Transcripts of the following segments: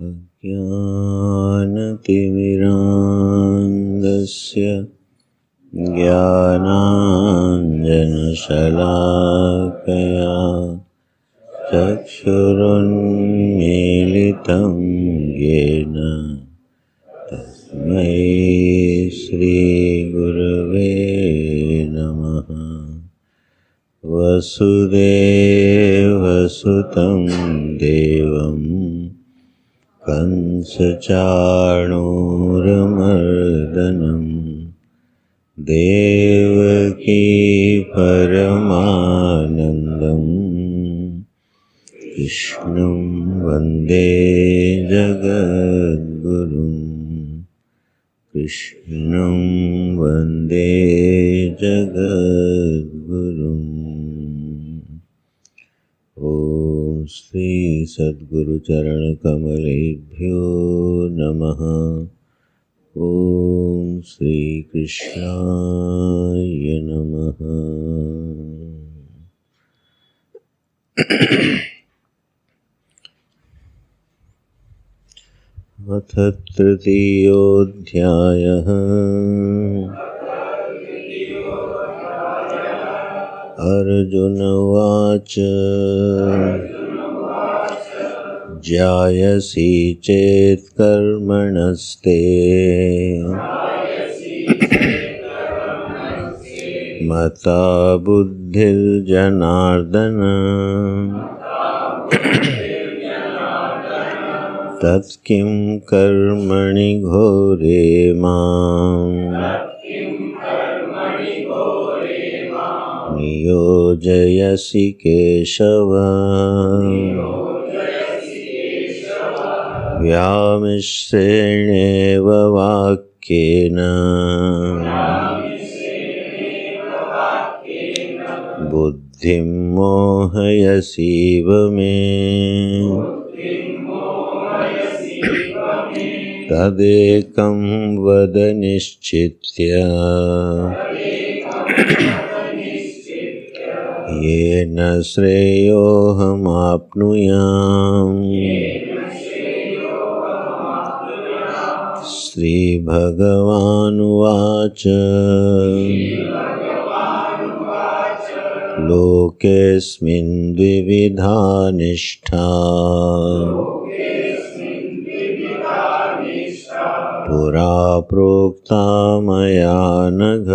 अज्ञानतिमिरान्धस्य ज्ञानाञ्जनशलाकया चक्षुरुन्मीलितं येन तस्मै श्रीगुरवे नमः। वसुदेवसुतं देवं कंसचाणूरमर्दनं देवकी परमानन्दं कृष्णं वन्दे जगद्गुरुं। कृष्णं वन्दे जगद्गुरुम्। ॐ श्री सद्गुरुचरणकमलेभ्यो नमः। ॐ श्री कृष्णाय नमः। अथ तृतीयोऽध्यायः। अर्जुन उवाच ज्यायसि चेत् कर्मणस्ते मता बुद्धिर्जनार्दन तत्किं कर्मणि घोरे मां नियोजयसि केशव। व्यामिश्रेणेव वाक्येन बुद्धिं मोहयसीव मे। तदेकं वद निश्चित्य येन श्रेयोऽहमाप्नुयाम्। श्रीभगवानुवाच लोकेऽस्मिन् द्विविधा निष्ठा पुरा प्रोक्ता मया नघ।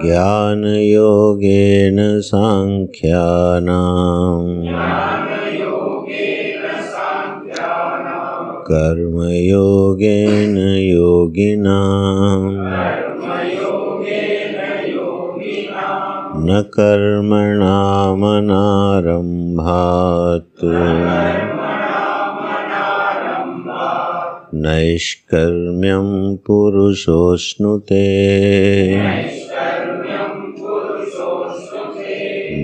ज्ञानयोगेन सांख्यानां कर्मयोगेन योगिनां न कर्मणामनारम्भात् नैष्कर्म्यं पुरुषोऽश्नुते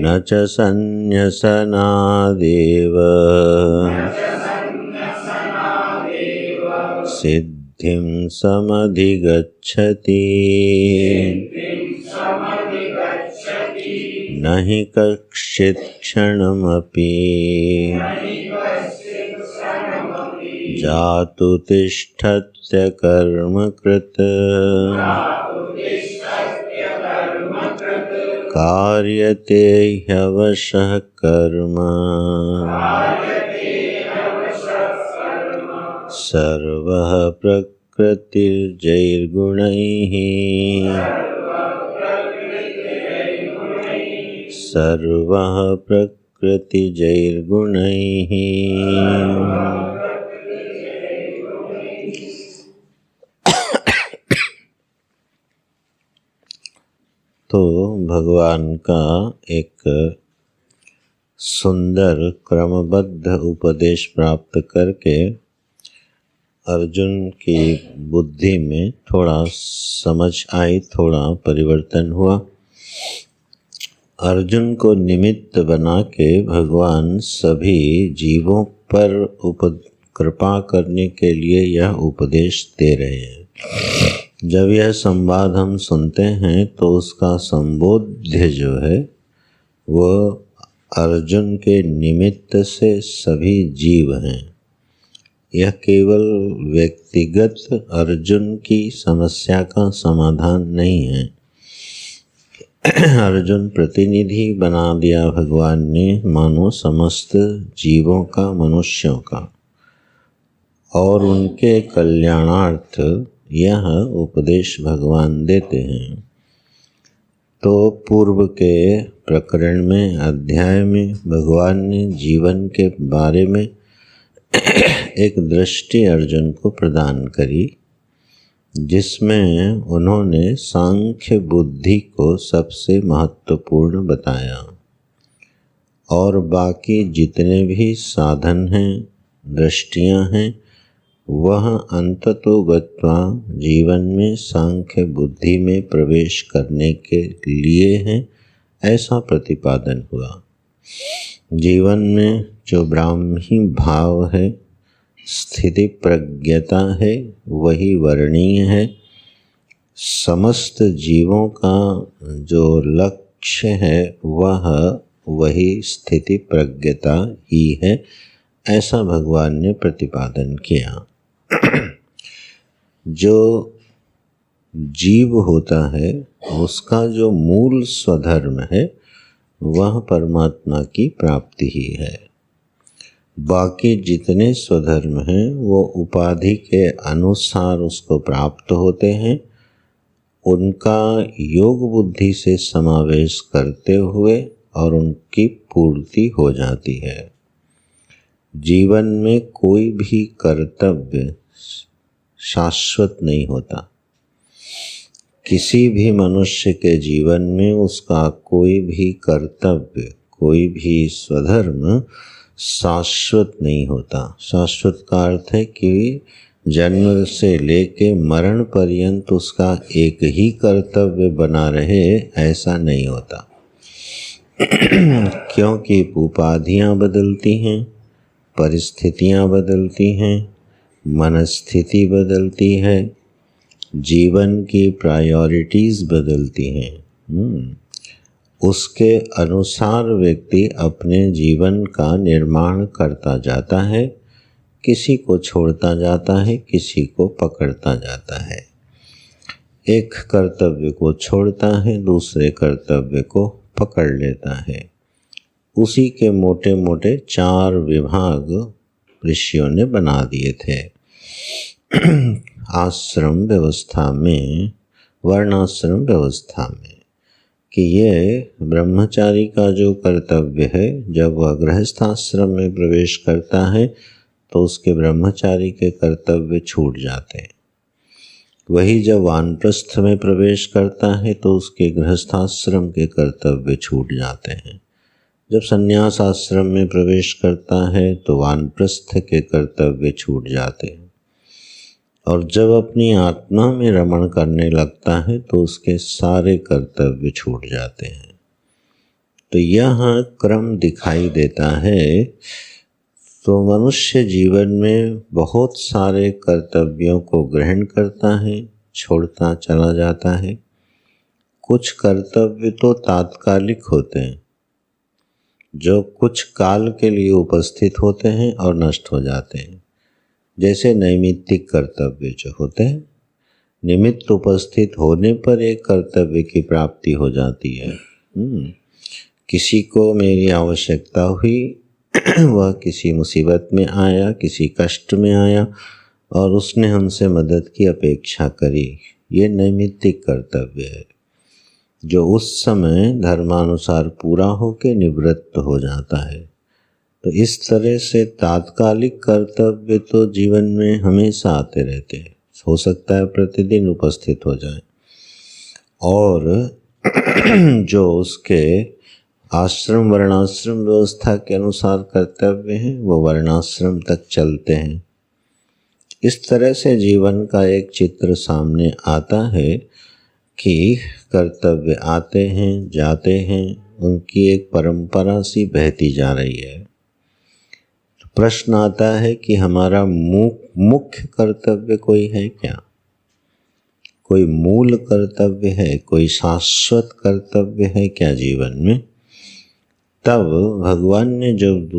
न च सन्न्यसनादेव सिद्धिं समधिगच्छति। न हि कश्चित् क्षणमपि जातु तिष्ठत्य कर्मकृत् कार्यते ह्यवशः कर्म सर्वः प्रकृतिर्जैर्गुणैः सर्वः प्रकृतिजैर्गुणैः। तो भगवान का एक सुंदर क्रमबद्ध उपदेश प्राप्त करके अर्जुन की बुद्धि में थोड़ा समझ आई, थोड़ा परिवर्तन हुआ। अर्जुन को निमित्त बना के भगवान सभी जीवों पर कृपा करने के लिए यह उपदेश दे रहे हैं। जब यह संवाद हम सुनते हैं तो उसका संबोध्य जो है वो अर्जुन के निमित्त से सभी जीव हैं। यह केवल व्यक्तिगत अर्जुन की समस्या का समाधान नहीं है। अर्जुन प्रतिनिधि बना दिया भगवान ने मानो समस्त जीवों का, मनुष्यों का, और उनके कल्याणार्थ यह उपदेश भगवान देते हैं। तो पूर्व के प्रकरण में, अध्याय में भगवान ने जीवन के बारे में एक दृष्टि अर्जुन को प्रदान करी, जिसमें उन्होंने सांख्य बुद्धि को सबसे महत्वपूर्ण बताया और बाकी जितने भी साधन हैं, दृष्टियां हैं, वह अंततो गत्वा जीवन में सांख्य बुद्धि में प्रवेश करने के लिए हैं, ऐसा प्रतिपादन हुआ। जीवन में जो ब्राह्मी भाव है, स्थिति प्रज्ञता है, वही वर्णीय है। समस्त जीवों का जो लक्ष्य है वह वही स्थिति प्रज्ञता ही है, ऐसा भगवान ने प्रतिपादन किया। जो जीव होता है उसका जो मूल स्वधर्म है वह परमात्मा की प्राप्ति ही है। बाकी जितने स्वधर्म हैं वो उपाधि के अनुसार उसको प्राप्त होते हैं, उनका योग बुद्धि से समावेश करते हुए और उनकी पूर्ति हो जाती है। जीवन में कोई भी कर्तव्य शाश्वत नहीं होता। किसी भी मनुष्य के जीवन में उसका कोई भी कर्तव्य, कोई भी स्वधर्म शाश्वत नहीं होता। शाश्वत का अर्थ है कि जन्म से लेके मरण पर्यंत उसका एक ही कर्तव्य बना रहे, ऐसा नहीं होता। क्योंकि उपाधियां बदलती हैं, परिस्थितियां बदलती हैं, मनस्थिति बदलती है, जीवन की प्रायोरिटीज़ बदलती हैं। उसके अनुसार व्यक्ति अपने जीवन का निर्माण करता जाता है, किसी को छोड़ता जाता है, किसी को पकड़ता जाता है। एक कर्तव्य को छोड़ता है, दूसरे कर्तव्य को पकड़ लेता है। उसी के मोटे मोटे 4 विभाग ऋषियों ने बना दिए थे। आश्रम व्यवस्था में, वर्णाश्रम व्यवस्था में, कि ये ब्रह्मचारी का जो कर्तव्य है, जब वह गृहस्थाश्रम में प्रवेश करता है तो उसके ब्रह्मचारी के कर्तव्य छूट जाते हैं। वही जब वानप्रस्थ में प्रवेश करता है तो उसके गृहस्थाश्रम के कर्तव्य छूट जाते हैं। जब संन्यास आश्रम में प्रवेश करता है तो वानप्रस्थ के कर्तव्य छूट जाते हैं, और जब अपनी आत्मा में रमण करने लगता है तो उसके सारे कर्तव्य छूट जाते हैं। तो यह क्रम दिखाई देता है। तो मनुष्य जीवन में बहुत सारे कर्तव्यों को ग्रहण करता है, छोड़ता चला जाता है। कुछ कर्तव्य तो तात्कालिक होते हैं, जो कुछ काल के लिए उपस्थित होते हैं और नष्ट हो जाते हैं। जैसे नैमित्तिक कर्तव्य जो होते हैं, निमित्त उपस्थित होने पर एक कर्तव्य की प्राप्ति हो जाती है। किसी को मेरी आवश्यकता हुई, वह किसी मुसीबत में आया, किसी कष्ट में आया और उसने हमसे मदद की अपेक्षा करी, ये नैमित्तिक कर्तव्य है, जो उस समय धर्मानुसार पूरा होकर निवृत्त हो जाता है। तो इस तरह से तात्कालिक कर्तव्य तो जीवन में हमेशा आते रहते हैं, हो सकता है प्रतिदिन उपस्थित हो जाए, और जो उसके आश्रम वर्णाश्रम व्यवस्था के अनुसार कर्तव्य हैं वो वर्णाश्रम तक चलते हैं। इस तरह से जीवन का एक चित्र सामने आता है कि कर्तव्य आते हैं, जाते हैं, उनकी एक परंपरा सी बहती जा रही है। तो प्रश्न आता है कि हमारा मुख्य कर्तव्य कोई है क्या? कोई मूल कर्तव्य है, कोई शाश्वत कर्तव्य है क्या जीवन में? तब भगवान ने जब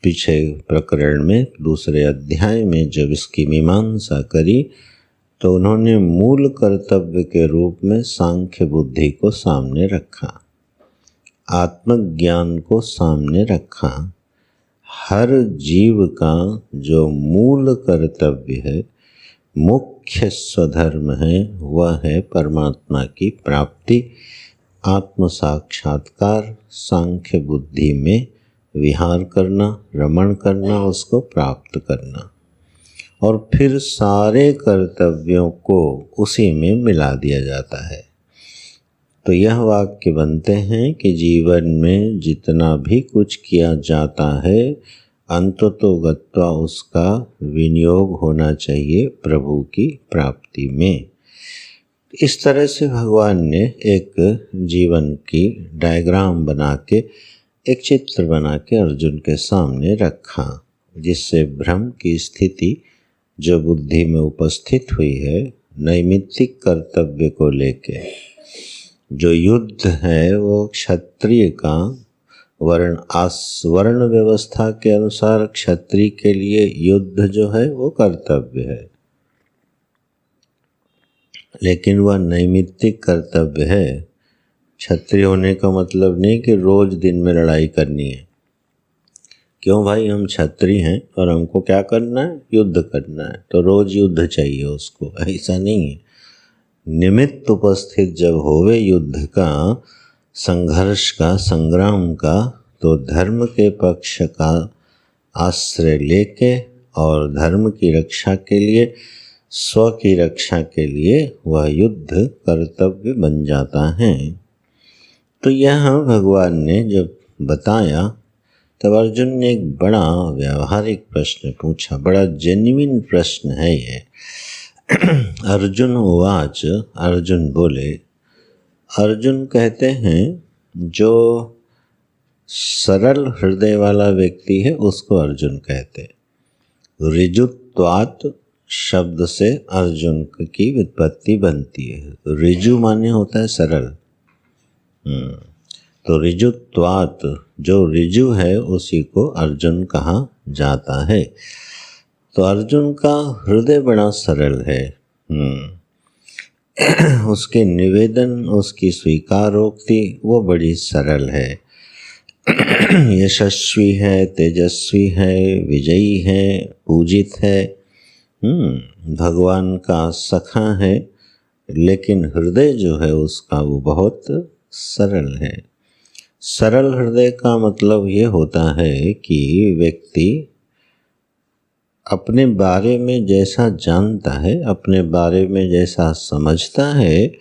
पीछे प्रकरण में दूसरे अध्याय में जब इसकी मीमांसा करी तो उन्होंने मूल कर्तव्य के रूप में सांख्य बुद्धि को सामने रखा, आत्मज्ञान को सामने रखा। हर जीव का जो मूल कर्तव्य है, मुख्य स्वधर्म है, वह है परमात्मा की प्राप्ति, आत्म साक्षात्कार, सांख्य बुद्धि में विहार करना, रमण करना, उसको प्राप्त करना, और फिर सारे कर्तव्यों को उसी में मिला दिया जाता है। तो यह वाक्य बनते हैं कि जीवन में जितना भी कुछ किया जाता है अंततोगत्वा उसका विनियोग होना चाहिए प्रभु की प्राप्ति में। इस तरह से भगवान ने एक जीवन की डायग्राम बना के, एक चित्र बना के अर्जुन के सामने रखा, जिससे भ्रम की स्थिति जो बुद्धि में उपस्थित हुई है नैमित्तिक कर्तव्य को लेके, जो युद्ध है वो क्षत्रिय का वर्ण व्यवस्था के अनुसार क्षत्रिय के लिए युद्ध जो है वो कर्तव्य है, लेकिन वह नैमित्तिक कर्तव्य है। क्षत्रिय होने का मतलब नहीं कि रोज दिन में लड़ाई करनी है। क्यों भाई, हम क्षत्रिय हैं और हमको क्या करना है, युद्ध करना है, तो रोज युद्ध चाहिए उसको, ऐसा नहीं है। निमित्त उपस्थित जब होवे युद्ध का, संघर्ष का, संग्राम का, तो धर्म के पक्ष का आश्रय लेके और धर्म की रक्षा के लिए, स्व की रक्षा के लिए वह युद्ध कर्तव्य बन जाता है। तो यह भगवान ने जब बताया तब अर्जुन ने एक बड़ा व्यावहारिक प्रश्न पूछा, बड़ा जेन्युइन प्रश्न है ये। अर्जुन उवाच, अर्जुन बोले, अर्जुन कहते हैं जो सरल हृदय वाला व्यक्ति है उसको अर्जुन कहते हैं। ऋजुत्वात् शब्द से अर्जुन की व्युत्पत्ति बनती है। ऋजु माने होता है सरल, तो ऋजुत्वात् जो ऋजु है उसी को अर्जुन कहा जाता है। तो अर्जुन का हृदय बड़ा सरल है, उसके निवेदन, उसकी स्वीकारोक्ति वो बड़ी सरल है। यशस्वी है, तेजस्वी है, विजयी है, पूजित है, भगवान का सखा है, लेकिन हृदय जो है उसका वो बहुत सरल है। सरल हृदय का मतलब ये होता है कि व्यक्ति अपने बारे में जैसा जानता है, अपने बारे में जैसा समझता है,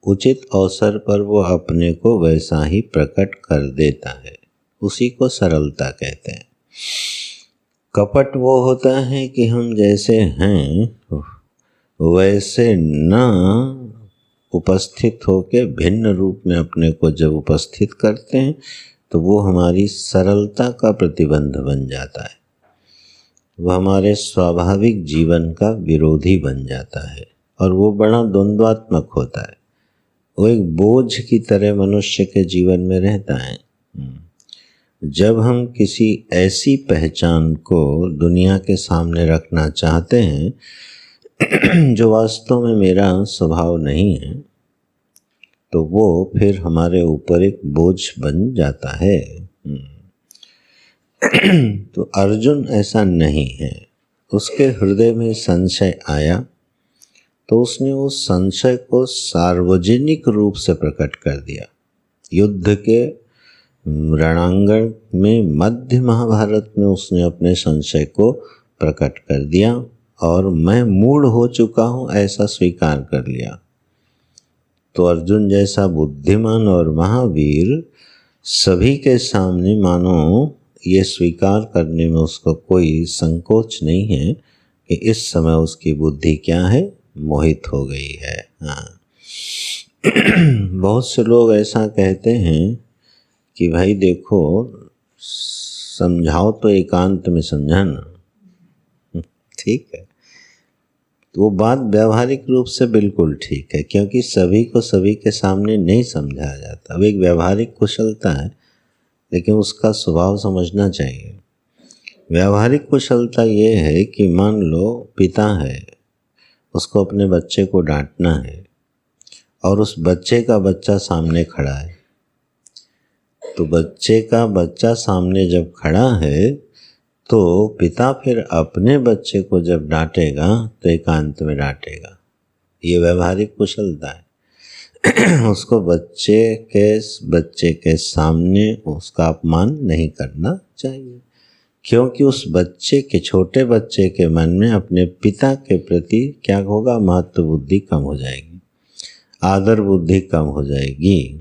उचित अवसर पर वो अपने को वैसा ही प्रकट कर देता है, उसी को सरलता कहते हैं। कपट वो होता है कि हम जैसे हैं वैसे न उपस्थित होके भिन्न रूप में अपने को जब उपस्थित करते हैं तो वो हमारी सरलता का प्रतिबंध बन जाता है, वह हमारे स्वाभाविक जीवन का विरोधी बन जाता है और वो बड़ा द्वंद्वात्मक होता है। वो एक बोझ की तरह मनुष्य के जीवन में रहता है। जब हम किसी ऐसी पहचान को दुनिया के सामने रखना चाहते हैं जो वास्तव में मेरा स्वभाव नहीं है, तो वो फिर हमारे ऊपर एक बोझ बन जाता है। तो अर्जुन ऐसा नहीं है, उसके हृदय में संशय आया तो उसने उस संशय को सार्वजनिक रूप से प्रकट कर दिया। युद्ध के रणांगण में, मध्य महाभारत में उसने अपने संशय को प्रकट कर दिया और मैं मूढ़ हो चुका हूँ ऐसा स्वीकार कर लिया। तो अर्जुन जैसा बुद्धिमान और महावीर सभी के सामने मानो ये स्वीकार करने में उसको कोई संकोच नहीं है कि इस समय उसकी बुद्धि क्या है, मोहित हो गई है। हाँ, बहुत से लोग ऐसा कहते हैं कि भाई देखो समझाओ तो एकांत में समझाना, ठीक है। तो वो बात व्यावहारिक रूप से बिल्कुल ठीक है, क्योंकि सभी को सभी के सामने नहीं समझाया जाता। अब एक व्यावहारिक कुशलता है, लेकिन उसका स्वभाव समझना चाहिए। व्यावहारिक कुशलता ये है कि मान लो पिता है, उसको अपने बच्चे को डांटना है और उस बच्चे का बच्चा सामने खड़ा है, तो बच्चे का बच्चा सामने जब खड़ा है तो पिता फिर अपने बच्चे को जब डांटेगा तो एकांत में डांटेगा। ये व्यावहारिक कुशलता है। उसको बच्चे के सामने उसका अपमान नहीं करना चाहिए, क्योंकि उस बच्चे के, छोटे बच्चे के मन में अपने पिता के प्रति क्या होगा, महत्व बुद्धि कम हो जाएगी, आदर बुद्धि कम हो जाएगी।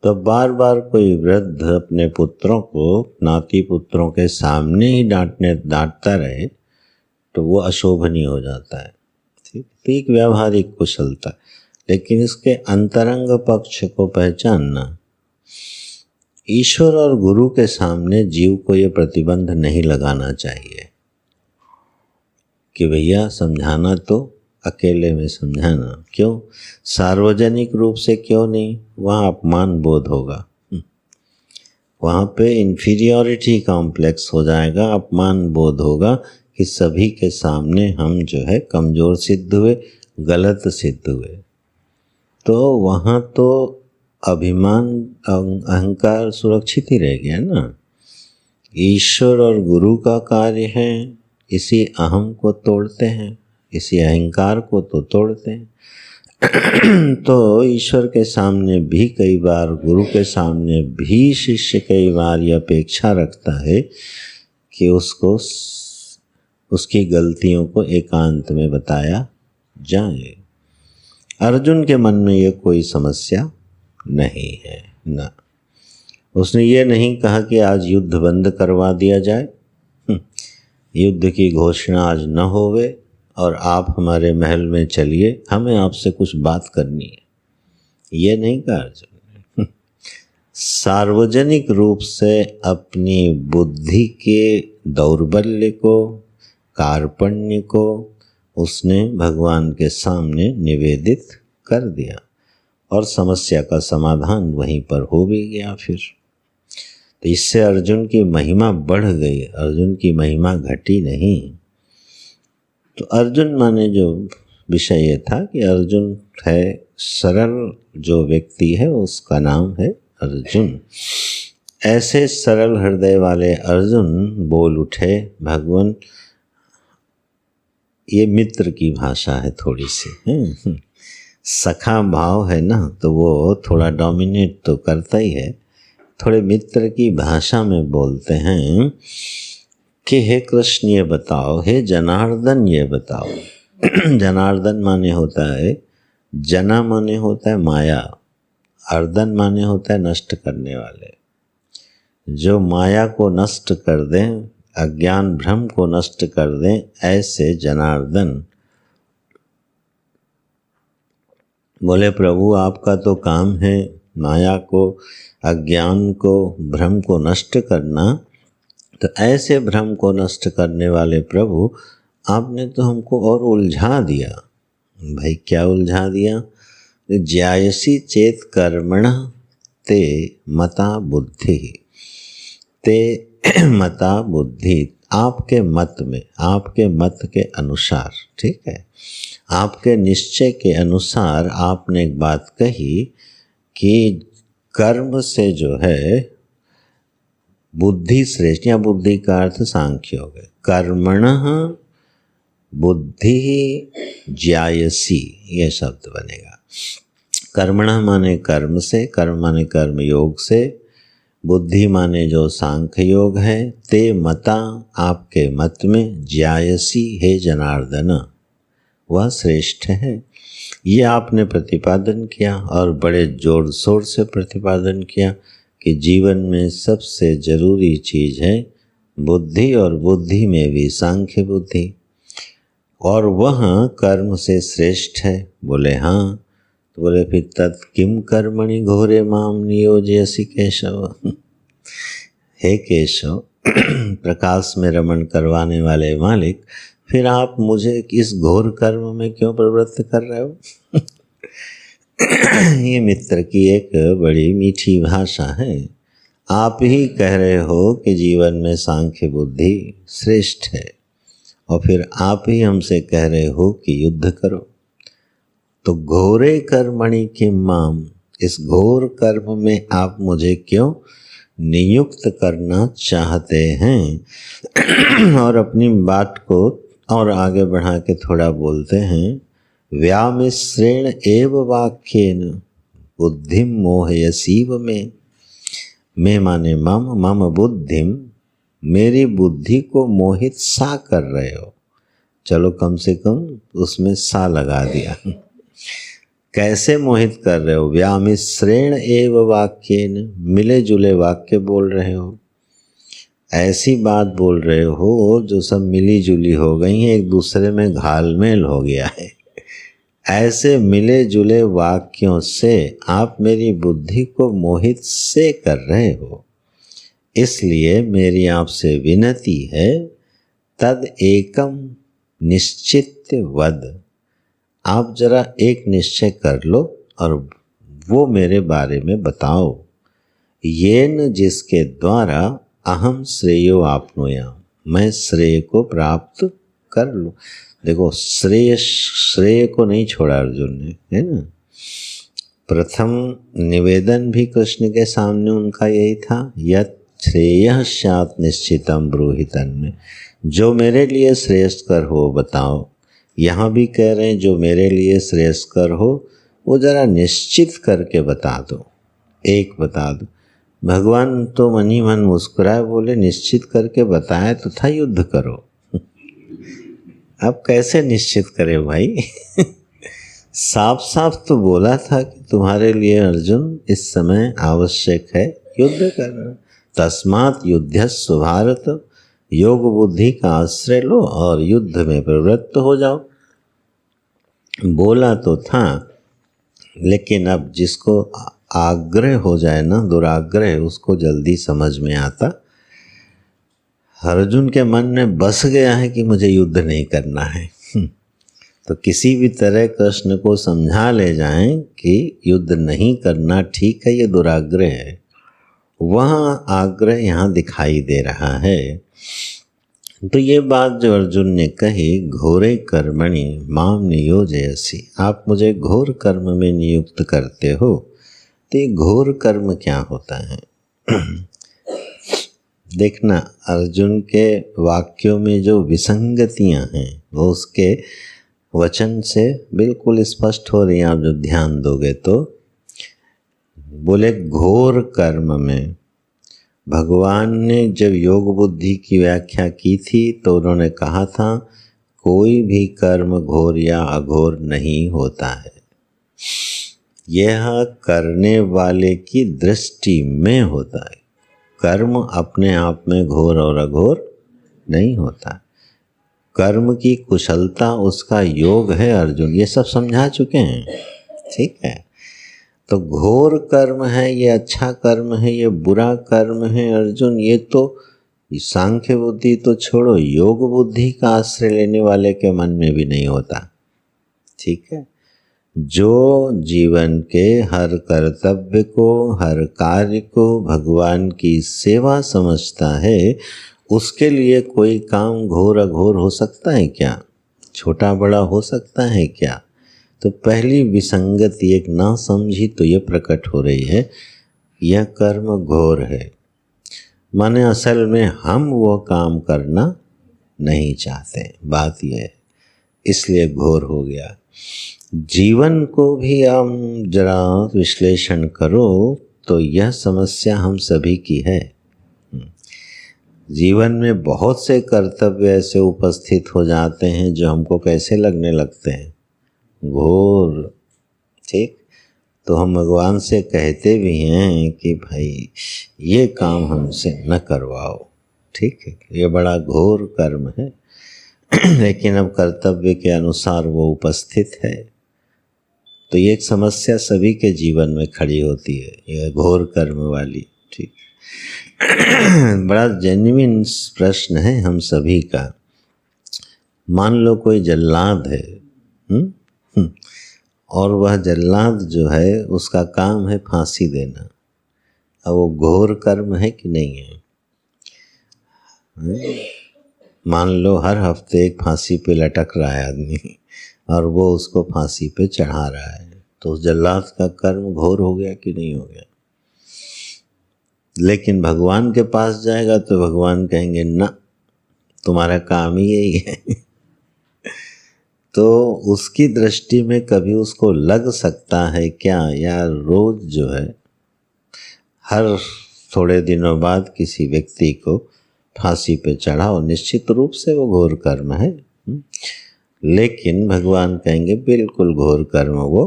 तो बार बार कोई वृद्ध अपने पुत्रों को, नाती पुत्रों के सामने ही डांटता रहे तो वो अशोभनीय हो जाता है। ठीक, एक व्यावहारिक कुशलता। लेकिन इसके अंतरंग पक्ष को पहचानना, ईश्वर और गुरु के सामने जीव को ये प्रतिबंध नहीं लगाना चाहिए कि भैया समझाना तो अकेले में समझाना, क्यों, सार्वजनिक रूप से क्यों नहीं, वहाँ अपमान बोध होगा, वहाँ पे इन्फीरियॉरिटी कॉम्प्लेक्स हो जाएगा, अपमान बोध होगा कि सभी के सामने हम जो है कमज़ोर सिद्ध हुए, गलत सिद्ध हुए। तो वहाँ तो अभिमान अहंकार सुरक्षित ही रह गया ना। ईश्वर और गुरु का कार्य है, इसी अहम को तोड़ते हैं, इसी अहंकार को तो तोड़ते हैं। तो ईश्वर के सामने भी कई बार, गुरु के सामने भी शिष्य कई बार ये अपेक्षा रखता है कि उसको उसकी गलतियों को एकांत में बताया जाए। अर्जुन के मन में ये कोई समस्या नहीं है ना। उसने ये नहीं कहा कि आज युद्ध बंद करवा दिया जाए, युद्ध की घोषणा आज न होवे और आप हमारे महल में चलिए, हमें आपसे कुछ बात करनी है, ये नहीं कहा अर्जुन ने। सार्वजनिक रूप से अपनी बुद्धि के दौर्बल्य को, कार्पण्य को उसने भगवान के सामने निवेदित कर दिया और समस्या का समाधान वहीं पर हो भी गया। फिर तो इससे अर्जुन की महिमा बढ़ गई, अर्जुन की महिमा घटी नहीं। तो अर्जुन माने जो विषय ये था कि अर्जुन है सरल जो व्यक्ति है, उसका नाम है अर्जुन। ऐसे सरल हृदय वाले अर्जुन बोल उठे, भगवान, ये मित्र की भाषा है थोड़ी सी, सखा भाव है ना, तो वो थोड़ा डोमिनेट तो करता ही है, थोड़े मित्र की भाषा में बोलते हैं कि हे कृष्ण ये बताओ, हे जनार्दन ये बताओ। जनार्दन माने होता है, जना माने होता है माया, अर्दन माने होता है नष्ट करने वाले। जो माया को नष्ट कर दें, अज्ञान भ्रम को नष्ट कर दें, ऐसे जनार्दन। बोले प्रभु आपका तो काम है माया को, अज्ञान को, भ्रम को नष्ट करना, तो ऐसे भ्रम को नष्ट करने वाले प्रभु आपने तो हमको और उलझा दिया। भाई क्या उलझा दिया? ज्यायसी चेत कर्मण ते मता बुद्धि, ते मता बुद्धि, आपके मत में, आपके मत के अनुसार, ठीक है, आपके निश्चय के अनुसार आपने एक बात कही कि कर्म से जो है बुद्धि श्रेष्ठ, या बुद्धि का अर्थ सांख्य हो गए। कर्मणः बुद्धि ज्यायसी, ये शब्द बनेगा। कर्मणः माने कर्म से, कर्म माने कर्म योग से, बुद्धि माने जो सांख्य योग है, ते मता आपके मत में, ज्यायसी हे जनार्दन वह श्रेष्ठ है। ये आपने प्रतिपादन किया और बड़े जोर शोर से प्रतिपादन किया कि जीवन में सबसे ज़रूरी चीज़ है बुद्धि, और बुद्धि में भी सांख्य बुद्धि, और वह कर्म से श्रेष्ठ है। बोले हाँ, तो बोले फिर तत् किम कर्मणि घोरे माम नियोजयसि केशव। हे केशव, प्रकाश में रमण करवाने वाले मालिक, फिर आप मुझे इस घोर कर्म में क्यों प्रवृत्त कर रहे हो? ये मित्र की एक बड़ी मीठी भाषा है। आप ही कह रहे हो कि जीवन में सांख्य बुद्धि श्रेष्ठ है, और फिर आप ही हमसे कह रहे हो कि युद्ध करो। तो घोरे कर्मणि किम माम, इस घोर कर्म में आप मुझे क्यों नियुक्त करना चाहते हैं। और अपनी बात को और आगे बढ़ा के थोड़ा बोलते हैं, व्यामिश्रेण एव वाक्येन बुद्धिम मोहयसीव में। मैं माने मम, मम बुद्धिम, मेरी बुद्धि को मोहित सा कर रहे हो। चलो कम से कम उसमें सा लगा दिया। कैसे मोहित कर रहे हो? व्यामिश्रेण एव वाक्येन, मिले जुले वाक्य बोल रहे हो, ऐसी बात बोल रहे हो जो सब मिली जुली हो गई हैं, एक दूसरे में घालमेल हो गया है। ऐसे मिले जुले वाक्यों से आप मेरी बुद्धि को मोहित से कर रहे हो। इसलिए मेरी आपसे विनती है, तद एकम निश्चित वद, आप जरा एक निश्चय कर लो और वो मेरे बारे में बताओ। येन, जिसके द्वारा अहम श्रेयो आपनोयाम, मैं श्रेय को प्राप्त कर लूँ। देखो श्रेय को नहीं छोड़ा अर्जुन ने, है ना। प्रथम निवेदन भी कृष्ण के सामने उनका यही था, यत् श्रेयः स्यात् निश्चितम ब्रूहि तन्मे, जो मेरे लिए श्रेयस्कर हो बताओ। यहाँ भी कह रहे हैं जो मेरे लिए श्रेयस्कर हो वो जरा निश्चित करके बता दो, एक बता दो। भगवान तो मन ही मन मुस्कुराए, बोले निश्चित करके बताया तो था युद्ध करो। अब कैसे निश्चित करे भाई? साफ साफ तो बोला था कि तुम्हारे लिए अर्जुन इस समय आवश्यक है युद्ध करना। तस्मात् युद्धस्व भारत, योग बुद्धि का आश्रय लो और युद्ध में प्रवृत्त हो जाओ। बोला तो था, लेकिन अब जिसको आग्रह हो जाए ना, दुराग्रह, उसको जल्दी समझ में आता। अर्जुन के मन में बस गया है कि मुझे युद्ध नहीं करना है। तो किसी भी तरह कृष्ण को समझा ले जाएं कि युद्ध नहीं करना ठीक है, ये दुराग्रह है। वहाँ आग्रह यहाँ दिखाई दे रहा है। तो ये बात जो अर्जुन ने कही, घोरे कर्मणि माम नियोजयसि, आप मुझे घोर कर्म में नियुक्त करते हो। तो ये घोर कर्म क्या होता है? देखना, अर्जुन के वाक्यों में जो विसंगतियां हैं वो उसके वचन से बिल्कुल स्पष्ट हो रही हैं। आप जब ध्यान दोगे तो बोले घोर कर्म में, भगवान ने जब योग बुद्धि की व्याख्या की थी तो उन्होंने कहा था कोई भी कर्म घोर या अघोर नहीं होता है, यह करने वाले की दृष्टि में होता है। कर्म अपने आप में घोर और अघोर नहीं होता। कर्म की कुशलता उसका योग है। अर्जुन ये सब समझा चुके हैं, ठीक है। तो घोर कर्म है, ये अच्छा कर्म है, ये बुरा कर्म है अर्जुन, ये तो सांख्य बुद्धि तो छोड़ो, योग बुद्धि का आश्रय लेने वाले के मन में भी नहीं होता, ठीक है। जो जीवन के हर कर्तव्य को, हर कार्य को भगवान की सेवा समझता है, उसके लिए कोई काम घोर अघोर हो सकता है क्या? छोटा बड़ा हो सकता है क्या? तो पहली विसंगति, एक ना समझी तो ये प्रकट हो रही है, यह कर्म घोर है। माने असल में हम वो काम करना नहीं चाहते, बात यह है, इसलिए घोर हो गया। जीवन को भी हम जरा विश्लेषण करो तो यह समस्या हम सभी की है। जीवन में बहुत से कर्तव्य ऐसे उपस्थित हो जाते हैं जो हमको कैसे लगने लगते हैं, घोर, ठीक। तो हम भगवान से कहते भी हैं कि भाई ये काम हमसे न करवाओ, ठीक है, ये बड़ा घोर कर्म है। लेकिन अब कर्तव्य के अनुसार वो उपस्थित है, तो ये एक समस्या सभी के जीवन में खड़ी होती है, ये घोर कर्म वाली, ठीक। बड़ा जेन्युइन प्रश्न है हम सभी का। मान लो कोई जल्लाद है, और वह जल्लाद जो है उसका काम है फांसी देना, अब वो घोर कर्म है कि नहीं है? मान लो हर हफ्ते एक फांसी पे लटक रहा है आदमी और वो उसको फांसी पे चढ़ा रहा है, तो उस जल्लाद का कर्म घोर हो गया कि नहीं हो गया? लेकिन भगवान के पास जाएगा तो भगवान कहेंगे ना, तुम्हारा काम ही यही है। तो उसकी दृष्टि में कभी उसको लग सकता है क्या यार, रोज जो है हर थोड़े दिनों बाद किसी व्यक्ति को फांसी पे चढ़ाओ, निश्चित रूप से वो घोर कर्म है। लेकिन भगवान कहेंगे बिल्कुल घोर कर्म वो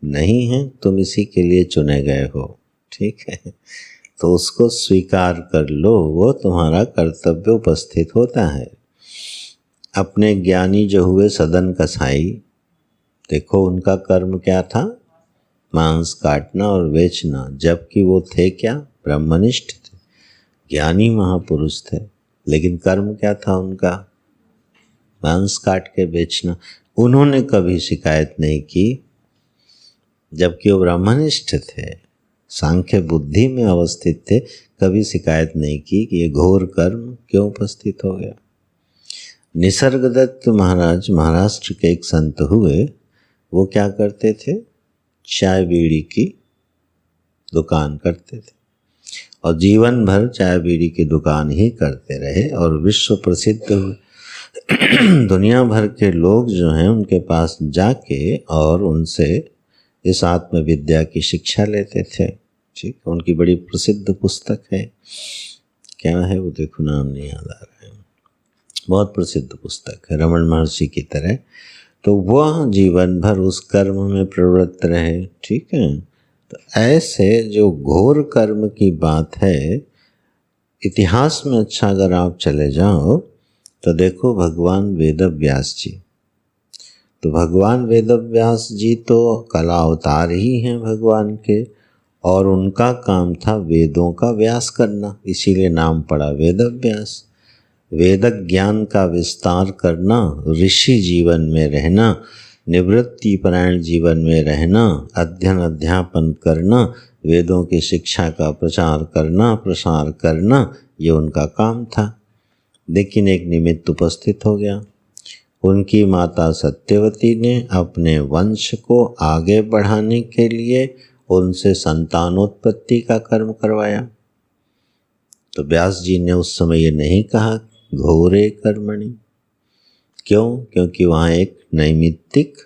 नहीं है, तुम इसी के लिए चुने गए हो, ठीक है, तो उसको स्वीकार कर लो, वो तुम्हारा कर्तव्य उपस्थित होता है। अपने ज्ञानी जो हुए सदन कसाई, देखो उनका कर्म क्या था? मांस काटना और बेचना, जबकि वो थे क्या? ब्रह्मनिष्ठ थे, ज्ञानी महापुरुष थे, लेकिन कर्म क्या था उनका? मांस काट के बेचना। उन्होंने कभी शिकायत नहीं की, जबकि वो ब्रह्मनिष्ठ थे, सांख्य बुद्धि में अवस्थित थे, कभी शिकायत नहीं की कि ये घोर कर्म क्यों उपस्थित हो गया। निसर्गदत्त महाराज महाराष्ट्र के एक संत हुए, वो क्या करते थे? चाय बीड़ी की दुकान करते थे और जीवन भर चाय बीड़ी की दुकान ही करते रहे और विश्व प्रसिद्ध हुए। दुनिया भर के लोग जो हैं उनके पास जाके और उनसे इस आत्म विद्या की शिक्षा लेते थे। ठीक, उनकी बड़ी प्रसिद्ध पुस्तक है, क्या है वो, देखो नाम नहीं याद आ रहा है, बहुत प्रसिद्ध पुस्तक है, रमण महर्षि की तरह। तो वह जीवन भर उस कर्म में प्रवृत्त रहे। ठीक है, तो ऐसे जो घोर कर्म की बात है, इतिहास में अच्छा अगर आप चले जाओ तो देखो भगवान वेदव्यास जी, तो भगवान वेदव्यास जी तो कला अवतार ही हैं भगवान के, और उनका काम था वेदों का व्यास करना, इसीलिए नाम पड़ा वेदव्यास। वेदक ज्ञान का विस्तार करना, ऋषि जीवन में रहना, निवृत्ति परायण जीवन में रहना, अध्ययन अध्यापन करना, वेदों की शिक्षा का प्रचार करना प्रसार करना, ये उनका काम था। लेकिन एक निमित्त उपस्थित हो गया, उनकी माता सत्यवती ने अपने वंश को आगे बढ़ाने के लिए उनसे संतानोत्पत्ति का कर्म करवाया। तो व्यास जी ने उस समय ये नहीं कहा घोरे कर्मणि, क्यों? क्योंकि वहाँ एक नैमित्तिक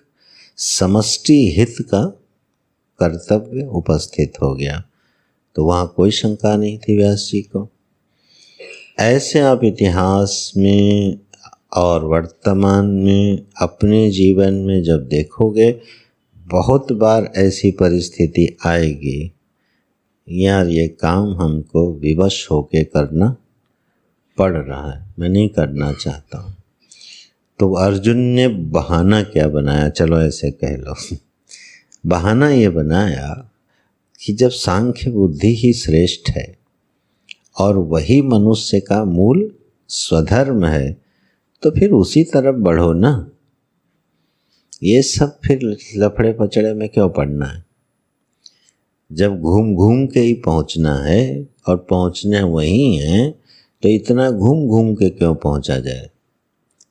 समष्टि हित का कर्तव्य उपस्थित हो गया, तो वहाँ कोई शंका नहीं थी व्यास जी को। ऐसे आप इतिहास में और वर्तमान में अपने जीवन में जब देखोगे, बहुत बार ऐसी परिस्थिति आएगी, यार ये काम हमको विवश होके करना पड़ रहा है, मैं नहीं करना चाहता हूँ। तो अर्जुन ने बहाना क्या बनाया, चलो ऐसे कह लो, बहाना ये बनाया कि जब सांख्य बुद्धि ही श्रेष्ठ है और वही मनुष्य का मूल स्वधर्म है, तो फिर उसी तरफ बढ़ो ना, ये सब फिर लफड़े पचड़े में क्यों पड़ना है? जब घूम घूम के ही पहुंचना है और पहुंचना वहीं है, तो इतना घूम घूम के क्यों पहुंचा जाए?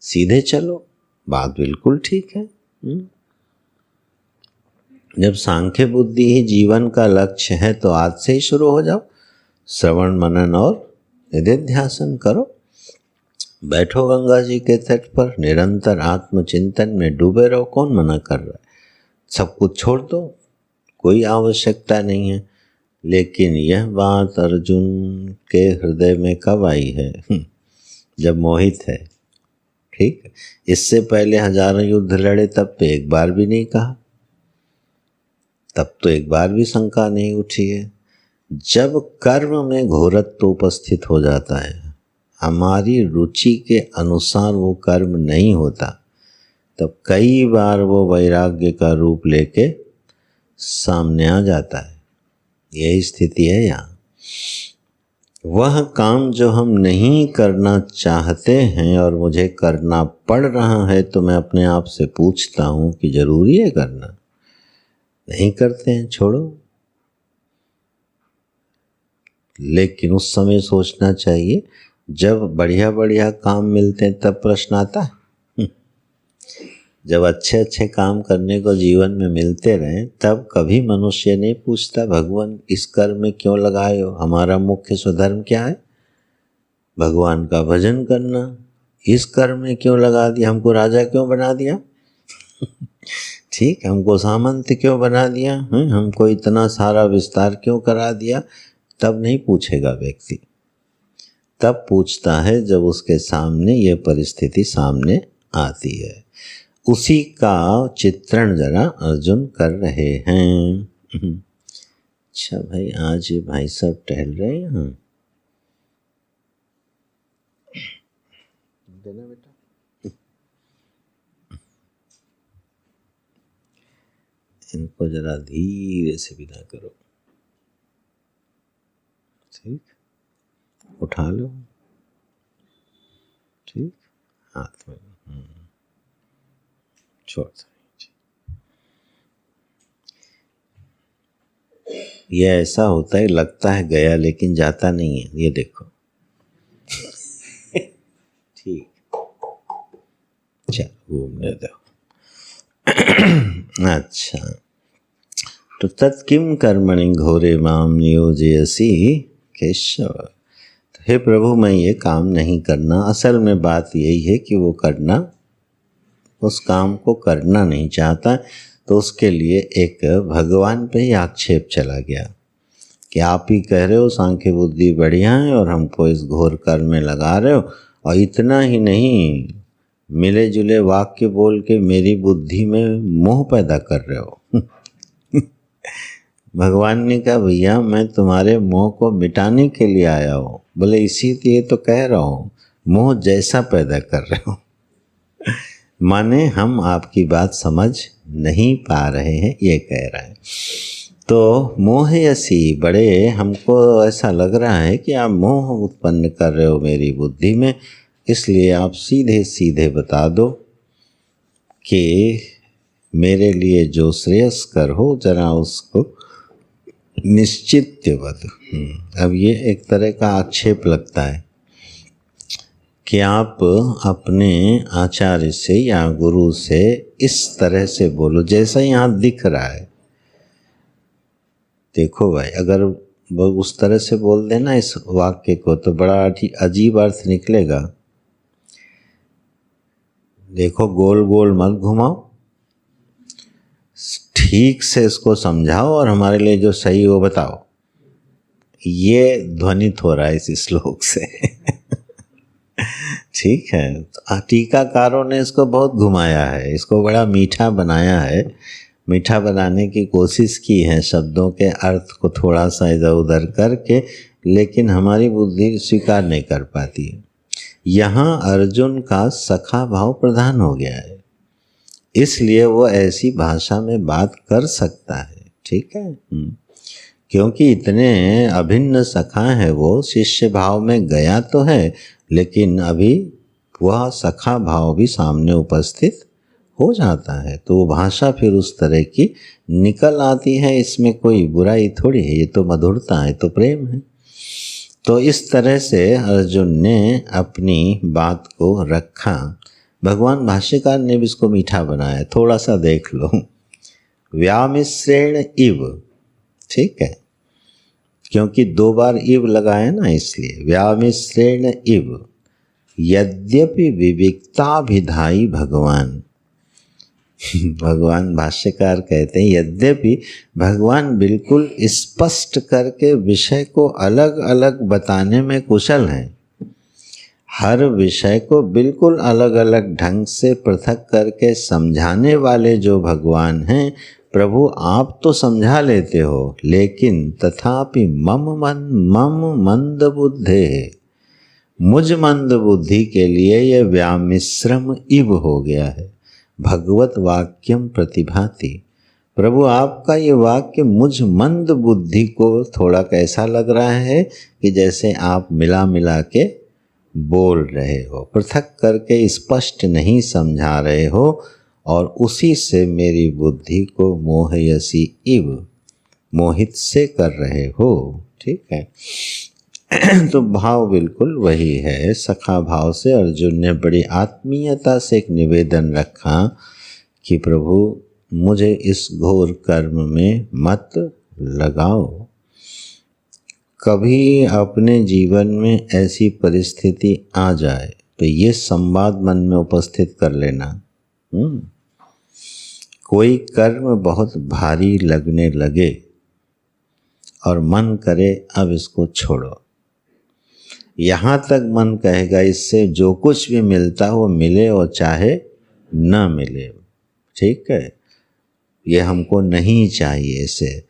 सीधे चलो, बात बिल्कुल ठीक है। जब सांख्य बुद्धि ही जीवन का लक्ष्य है, तो आज से ही शुरू हो जाओ, श्रवण मनन और निधिध्यासन करो, बैठो गंगा जी के तट पर, निरंतर आत्मचिंतन में डूबे रहो, कौन मना कर रहा है? सब कुछ छोड़ दो, कोई आवश्यकता नहीं है। लेकिन यह बात अर्जुन के हृदय में कब आई है? जब मोहित है। ठीक, इससे पहले हजारों युद्ध लड़े, तब तो एक बार भी नहीं कहा, तब तो एक बार भी शंका नहीं उठी है। जब कर्म में घोरत्व उपस्थित हो जाता है, हमारी रुचि के अनुसार वो कर्म नहीं होता, तब कई बार वो वैराग्य का रूप लेके सामने आ जाता है। यही स्थिति है यहाँ। वह काम जो हम नहीं करना चाहते हैं और मुझे करना पड़ रहा है, तो मैं अपने आप से पूछता हूँ कि जरूरी है करना? नहीं करते हैं, छोड़ो। लेकिन उस समय सोचना चाहिए जब बढ़िया बढ़िया काम मिलते हैं तब प्रश्न आता है। जब अच्छे अच्छे काम करने को जीवन में मिलते रहे तब कभी मनुष्य नहीं पूछता भगवान इस कर्म में क्यों लगाए हो, हमारा मुख्य स्वधर्म क्या है, भगवान का भजन करना, इस कर्म में क्यों लगा दिया, हमको राजा क्यों बना दिया ठीक, हमको सामंत क्यों बना दिया, हमको इतना सारा विस्तार क्यों करा दिया, तब नहीं पूछेगा व्यक्ति। तब पूछता है जब उसके सामने ये परिस्थिति सामने आती है। उसी का चित्रण जरा अर्जुन कर रहे हैं। अच्छा भाई, आज ये भाई सब टहल रहे हैं यहाँ। देना बेटा, इनको जरा धीरे से विदा करो, ठीक, उठा लो, ठीक, हाथ में छोड़ दो। ये ऐसा होता है, लगता है गया लेकिन जाता नहीं है, ये देखो ठीक, चलो घूमने दो। अच्छा, तो तत्किम कर्मणि घोरे माम नियोजयसि केशव। हे प्रभु, मैं ये काम नहीं करना, असल में बात यही है कि वो करना, उस काम को करना नहीं चाहता, तो उसके लिए एक भगवान पे ही आक्षेप चला गया कि आप ही कह रहे हो सांख्य बुद्धि बढ़िया है और हमको इस घोर कर्म में लगा रहे हो, और इतना ही नहीं, मिले जुले वाक्य बोल के मेरी बुद्धि में मोह पैदा कर रहे हो भगवान ने कहा भैया मैं तुम्हारे मोह को मिटाने के लिए आया हूँ। बोले इसीलिए तो कह रहा हूँ, मोह जैसा पैदा कर रहे हो माने हम आपकी बात समझ नहीं पा रहे हैं, ये कह रहा है। तो मोहयसी, बड़े हमको ऐसा लग रहा है कि आप मोह उत्पन्न कर रहे हो मेरी बुद्धि में, इसलिए आप सीधे सीधे बता दो कि मेरे लिए जो श्रेयस्कर हो जरा उसको निश्चित वद। अब ये एक तरह का आक्षेप लगता है कि आप अपने आचार्य से या गुरु से इस तरह से बोलो जैसा यहाँ दिख रहा है। देखो भाई, अगर वो उस तरह से बोल देना इस वाक्य को तो बड़ा अजीब अर्थ निकलेगा। देखो, गोल गोल मत घुमाओ, ठीक से इसको समझाओ और हमारे लिए जो सही हो बताओ। ये ध्वनित हो रहा है इस श्लोक से ठीक है, तो टीकाकारों ने इसको बहुत घुमाया है, इसको बड़ा मीठा बनाया है, मीठा बनाने की कोशिश की है, शब्दों के अर्थ को थोड़ा सा इधर उधर करके, लेकिन हमारी बुद्धि स्वीकार नहीं कर पाती है। यहाँ अर्जुन का सखा भाव प्रधान हो गया है, इसलिए वो ऐसी भाषा में बात कर सकता है, ठीक है, क्योंकि इतने अभिन्न सखा है, वो शिष्य भाव में गया तो है, लेकिन अभी वह सखा भाव भी सामने उपस्थित हो जाता है, तो वो भाषा फिर उस तरह की निकल आती है। इसमें कोई बुराई थोड़ी है, ये तो मधुरता है, तो प्रेम है। तो इस तरह से अर्जुन ने अपनी बात को रखा। भगवान भाष्यकार ने भी इसको मीठा बनाया, थोड़ा सा देख लो। व्यामिश्रेण इव, ठीक है, क्योंकि 2 बार इव लगाया ना, इसलिए व्यामिश्रेण इव यद्यपि विविक्ताभिधायी भगवान भगवान भाष्यकार कहते हैं यद्यपि भगवान बिल्कुल स्पष्ट करके विषय को अलग अलग बताने में कुशल हैं, हर विषय को बिल्कुल अलग अलग ढंग से पृथक करके समझाने वाले जो भगवान हैं, प्रभु आप तो समझा लेते हो, लेकिन तथापि मम मंद बुद्धे, मुझ मंद बुद्धि के लिए यह व्यामिश्रम इव हो गया है। भगवत वाक्यम प्रतिभाति, प्रभु आपका ये वाक्य मुझ मंद बुद्धि को थोड़ा कैसा लग रहा है कि जैसे आप मिला मिला के बोल रहे हो, पृथक करके स्पष्ट नहीं समझा रहे हो, और उसी से मेरी बुद्धि को मोहयसी इव, मोहित से कर रहे हो, ठीक है। तो भाव बिल्कुल वही है। सखा भाव से अर्जुन ने बड़ी आत्मीयता से एक निवेदन रखा कि प्रभु मुझे इस घोर कर्म में मत लगाओ। कभी अपने जीवन में ऐसी परिस्थिति आ जाए तो ये संवाद मन में उपस्थित कर लेना। कोई कर्म बहुत भारी लगने लगे और मन करे अब इसको छोड़ो, यहाँ तक मन कहेगा इससे जो कुछ भी मिलता हो मिले और चाहे न मिले, ठीक है, ये हमको नहीं चाहिए, इसे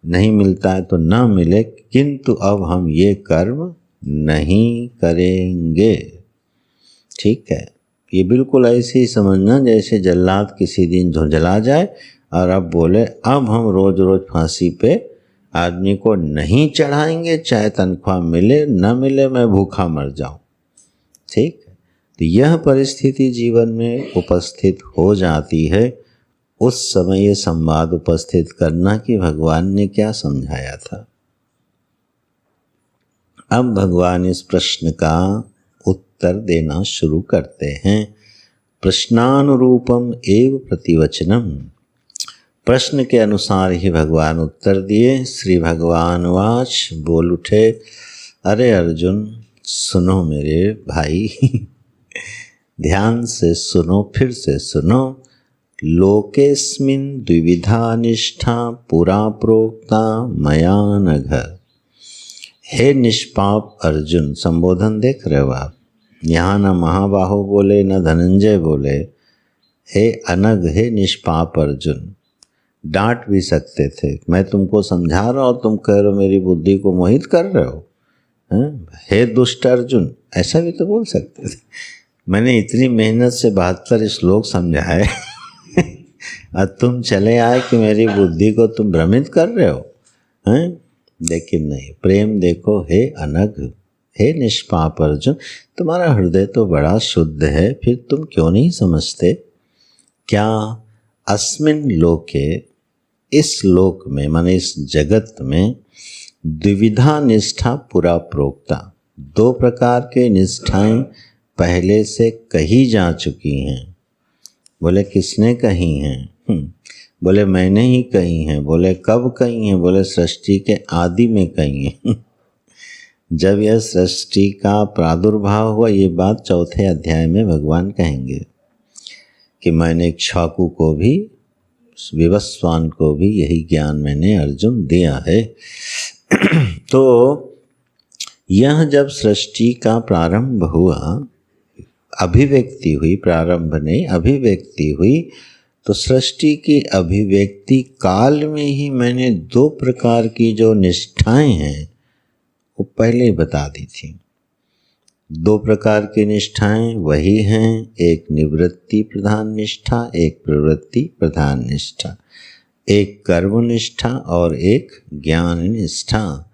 नहीं मिलता है तो न मिले, किंतु अब हम ये कर्म नहीं करेंगे। ठीक है, ये बिल्कुल ऐसे ही समझना जैसे जल्लाद किसी दिन झुंझला जाए और अब बोले अब हम रोज रोज फांसी पे आदमी को नहीं चढ़ाएंगे, चाहे तनख्वाह मिले न मिले, मैं भूखा मर जाऊं। ठीक है, तो यह परिस्थिति जीवन में उपस्थित हो जाती है। उस समय ये संवाद उपस्थित करना कि भगवान ने क्या समझाया था। अब भगवान इस प्रश्न का उत्तर देना शुरू करते हैं। प्रश्नानुरूपम एव प्रतिवचनम, प्रश्न के अनुसार ही भगवान उत्तर दिए। श्री भगवान वाच, बोल उठे, अरे अर्जुन सुनो मेरे भाई, ध्यान से सुनो, फिर से सुनो। लोकेस्मिन् द्विविधा निष्ठा पुरा प्रोक्ता मया नघ। हे निष्पाप अर्जुन, संबोधन देख रहे हो आप, यहाँ न महाबाहो बोले न धनंजय बोले, हे अनग, हे निष्पाप अर्जुन। डांट भी सकते थे, मैं तुमको समझा रहा हूँ, तुम कह रहे हो मेरी बुद्धि को मोहित कर रहे हो, हे दुष्ट अर्जुन, ऐसा भी तो बोल सकते थे। मैंने इतनी मेहनत से 72 श्लोक समझाए और तुम चले आए कि मेरी बुद्धि को तुम भ्रमित कर रहे हो, हैं? लेकिन नहीं, प्रेम देखो, हे अनघ, हे निष्पाप अर्जुन, तुम्हारा हृदय तो बड़ा शुद्ध है, फिर तुम क्यों नहीं समझते। क्या अस्मिन् लोके, इस लोक में माने इस जगत में, द्विविधा निष्ठा पुरा प्रोक्ता, 2 प्रकार के निष्ठाएं पहले से कही जा चुकी हैं। बोले किसने कही हैं? बोले मैंने ही कही हैं। बोले कब कही हैं? बोले सृष्टि के आदि में कही हैं। जब यह सृष्टि का प्रादुर्भाव हुआ, ये बात 4थे अध्याय में भगवान कहेंगे कि मैंने इक्ष्वाकु को भी, विवस्वान को भी यही ज्ञान मैंने अर्जुन दिया है। तो यह जब सृष्टि का प्रारंभ हुआ, अभिव्यक्ति हुई, प्रारंभ नहीं अभिव्यक्ति हुई, तो सृष्टि की अभिव्यक्ति काल में ही मैंने 2 प्रकार की जो निष्ठाएं हैं वो पहले ही बता दी थी। 2 प्रकार की निष्ठाएं वही हैं, एक निवृत्ति प्रधान निष्ठा, एक प्रवृत्ति प्रधान निष्ठा, एक कर्म निष्ठा और एक ज्ञान निष्ठा।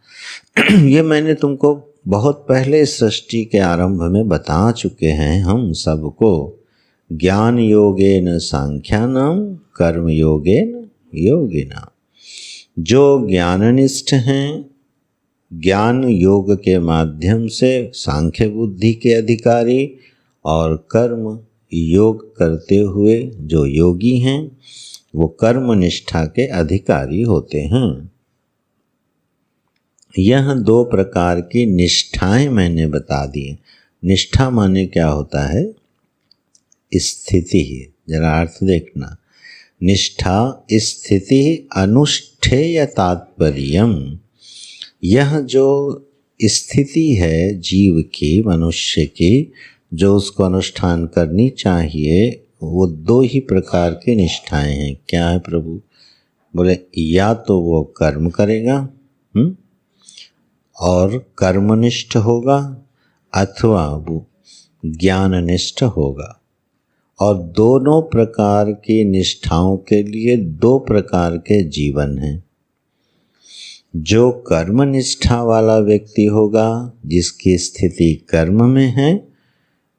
ये मैंने तुमको बहुत पहले सृष्टि के आरंभ में बता चुके हैं हम सबको। ज्ञान योगेन सांख्यानाम, कर्म योगेन योगिना। जो ज्ञाननिष्ठ हैं, ज्ञान योग के माध्यम से सांख्य बुद्धि के अधिकारी, और कर्म योग करते हुए जो योगी हैं वो कर्म निष्ठा के अधिकारी होते हैं। यह 2 प्रकार की निष्ठाएं मैंने बता दी। निष्ठा माने क्या होता है? स्थिति। जरा अर्थ देखना। निष्ठा स्थिति अनुष्ठेय तात्पर्यम। यह जो स्थिति है जीव की, मनुष्य की, जो उसको अनुष्ठान करनी चाहिए, वो 2 ही प्रकार की निष्ठाएं हैं। क्या है प्रभु? बोले या तो वो कर्म करेगा और कर्मनिष्ठ होगा, अथवा वो ज्ञाननिष्ठ होगा। और दोनों प्रकार की निष्ठाओं के लिए 2 प्रकार के जीवन हैं। जो कर्मनिष्ठा वाला व्यक्ति होगा, जिसकी स्थिति कर्म में है,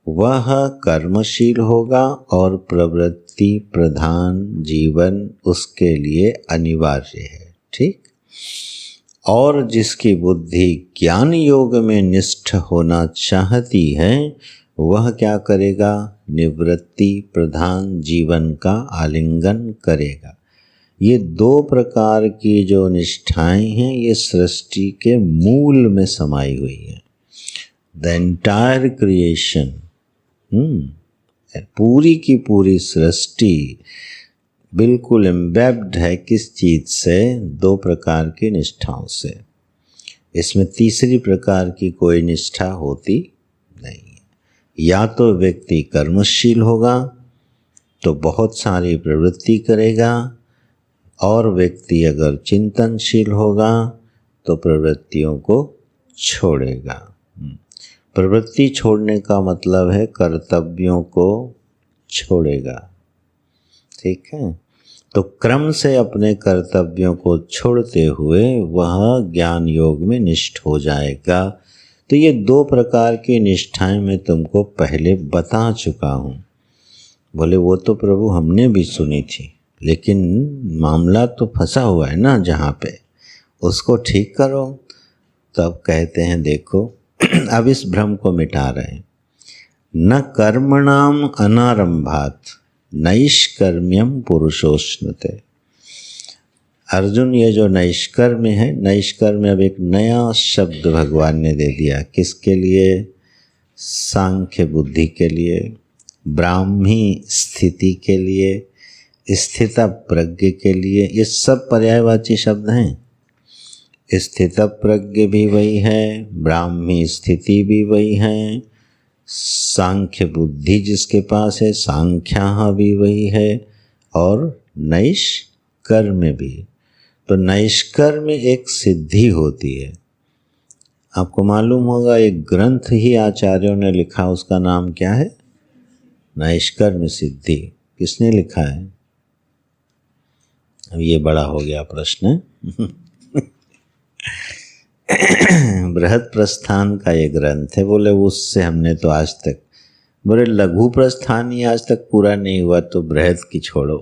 वह कर्मशील होगा और प्रवृत्ति प्रधान जीवन उसके लिए अनिवार्य है। ठीक। और जिसकी बुद्धि ज्ञान योग में निष्ठ होना चाहती है वह क्या करेगा? निवृत्ति प्रधान जीवन का आलिंगन करेगा। ये दो प्रकार की जो निष्ठाएं हैं ये सृष्टि के मूल में समाई हुई है। द एंटायर क्रिएशन, पूरी की पूरी सृष्टि बिल्कुल एम्बेब्ड है किस चीज़ से? दो प्रकार की निष्ठाओं से। इसमें तीसरी प्रकार की कोई निष्ठा होती नहीं है। या तो व्यक्ति कर्मशील होगा तो बहुत सारी प्रवृत्ति करेगा, और व्यक्ति अगर चिंतनशील होगा तो प्रवृत्तियों को छोड़ेगा। प्रवृत्ति छोड़ने का मतलब है कर्तव्यों को छोड़ेगा। ठीक है, तो क्रम से अपने कर्तव्यों को छोड़ते हुए वह ज्ञान योग में निष्ठ हो जाएगा। तो ये दो प्रकार की निष्ठाएं मैं तुमको पहले बता चुका हूँ। बोले वो तो प्रभु हमने भी सुनी थी, लेकिन मामला तो फंसा हुआ है ना, जहाँ पे उसको ठीक करो। तब कहते हैं देखो अब इस भ्रम को मिटा रहे हैं। न कर्मणाम अनारंभात नैष्कर्म्यम पुरुषोष्णुते। अर्जुन, ये जो नैष्कर्म्य है, नैष्कर्म्य अब एक नया शब्द भगवान ने दे दिया। किसके लिए? सांख्य बुद्धि के लिए, ब्राह्मी स्थिति के लिए, स्थित प्रज्ञ के लिए। ये सब पर्यायवाची शब्द हैं। स्थित प्रज्ञ भी वही है, ब्राह्मी स्थिति भी वही है, सांख्य बुद्धि जिसके पास है सांख्या भी वही है, और नैष्कर्म्य भी। तो नैष्कर्म्य एक सिद्धि होती है। आपको मालूम होगा एक ग्रंथ ही आचार्यों ने लिखा, उसका नाम क्या है? नैष्कर्म्य सिद्धि। किसने लिखा है? अब ये बड़ा हो गया प्रश्न। बृहद प्रस्थान का ये ग्रंथ है। बोले उससे हमने तो आज तक, बोले लघु प्रस्थान ही आज तक पूरा नहीं हुआ तो बृहद की छोड़ो।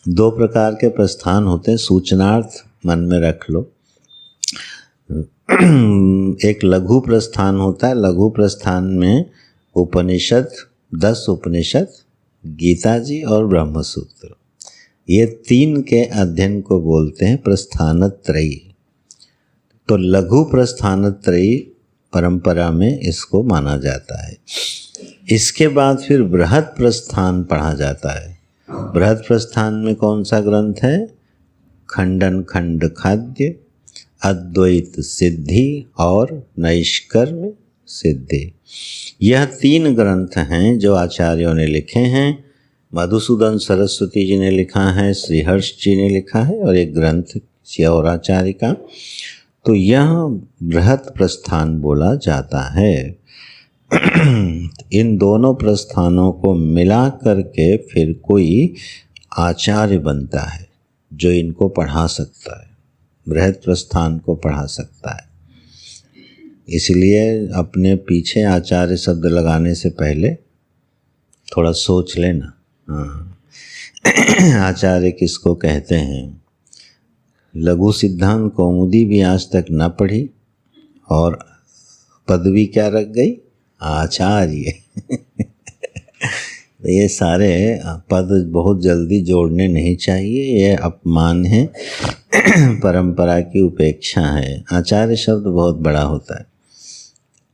दो प्रकार के प्रस्थान होते हैं, सूचनार्थ मन में रख लो। एक लघु प्रस्थान होता है। लघु प्रस्थान में उपनिषद, 10 उपनिषद, गीता जी और ब्रह्मसूत्र, ये 3 के अध्ययन को बोलते हैं प्रस्थानत्रयी। तो लघु प्रस्थानत्रयी परंपरा में इसको माना जाता है। इसके बाद फिर बृहद प्रस्थान पढ़ा जाता है। बृहद प्रस्थान में कौन सा ग्रंथ है? खंडन खंड खाद्य, अद्वैत सिद्धि और नैष्कर्म्य सिद्धि। यह 3 ग्रंथ हैं जो आचार्यों ने लिखे हैं। मधुसूदन सरस्वती जी ने लिखा है, श्रीहर्ष जी ने लिखा है, और एक ग्रंथ श्यौराचार्य का। तो यह बृहद प्रस्थान बोला जाता है। इन दोनों प्रस्थानों को मिला करके फिर कोई आचार्य बनता है जो इनको पढ़ा सकता है, बृहद प्रस्थान को पढ़ा सकता है। इसलिए अपने पीछे आचार्य शब्द लगाने से पहले थोड़ा सोच लेना। आचार्य किसको कहते हैं? लघु सिद्धांत कौमुदी भी आज तक न पढ़ी और पदवी क्या रख गई? आचार्य। ये सारे पद बहुत जल्दी जोड़ने नहीं चाहिए, ये अपमान है, परंपरा की उपेक्षा है। आचार्य शब्द बहुत बड़ा होता है।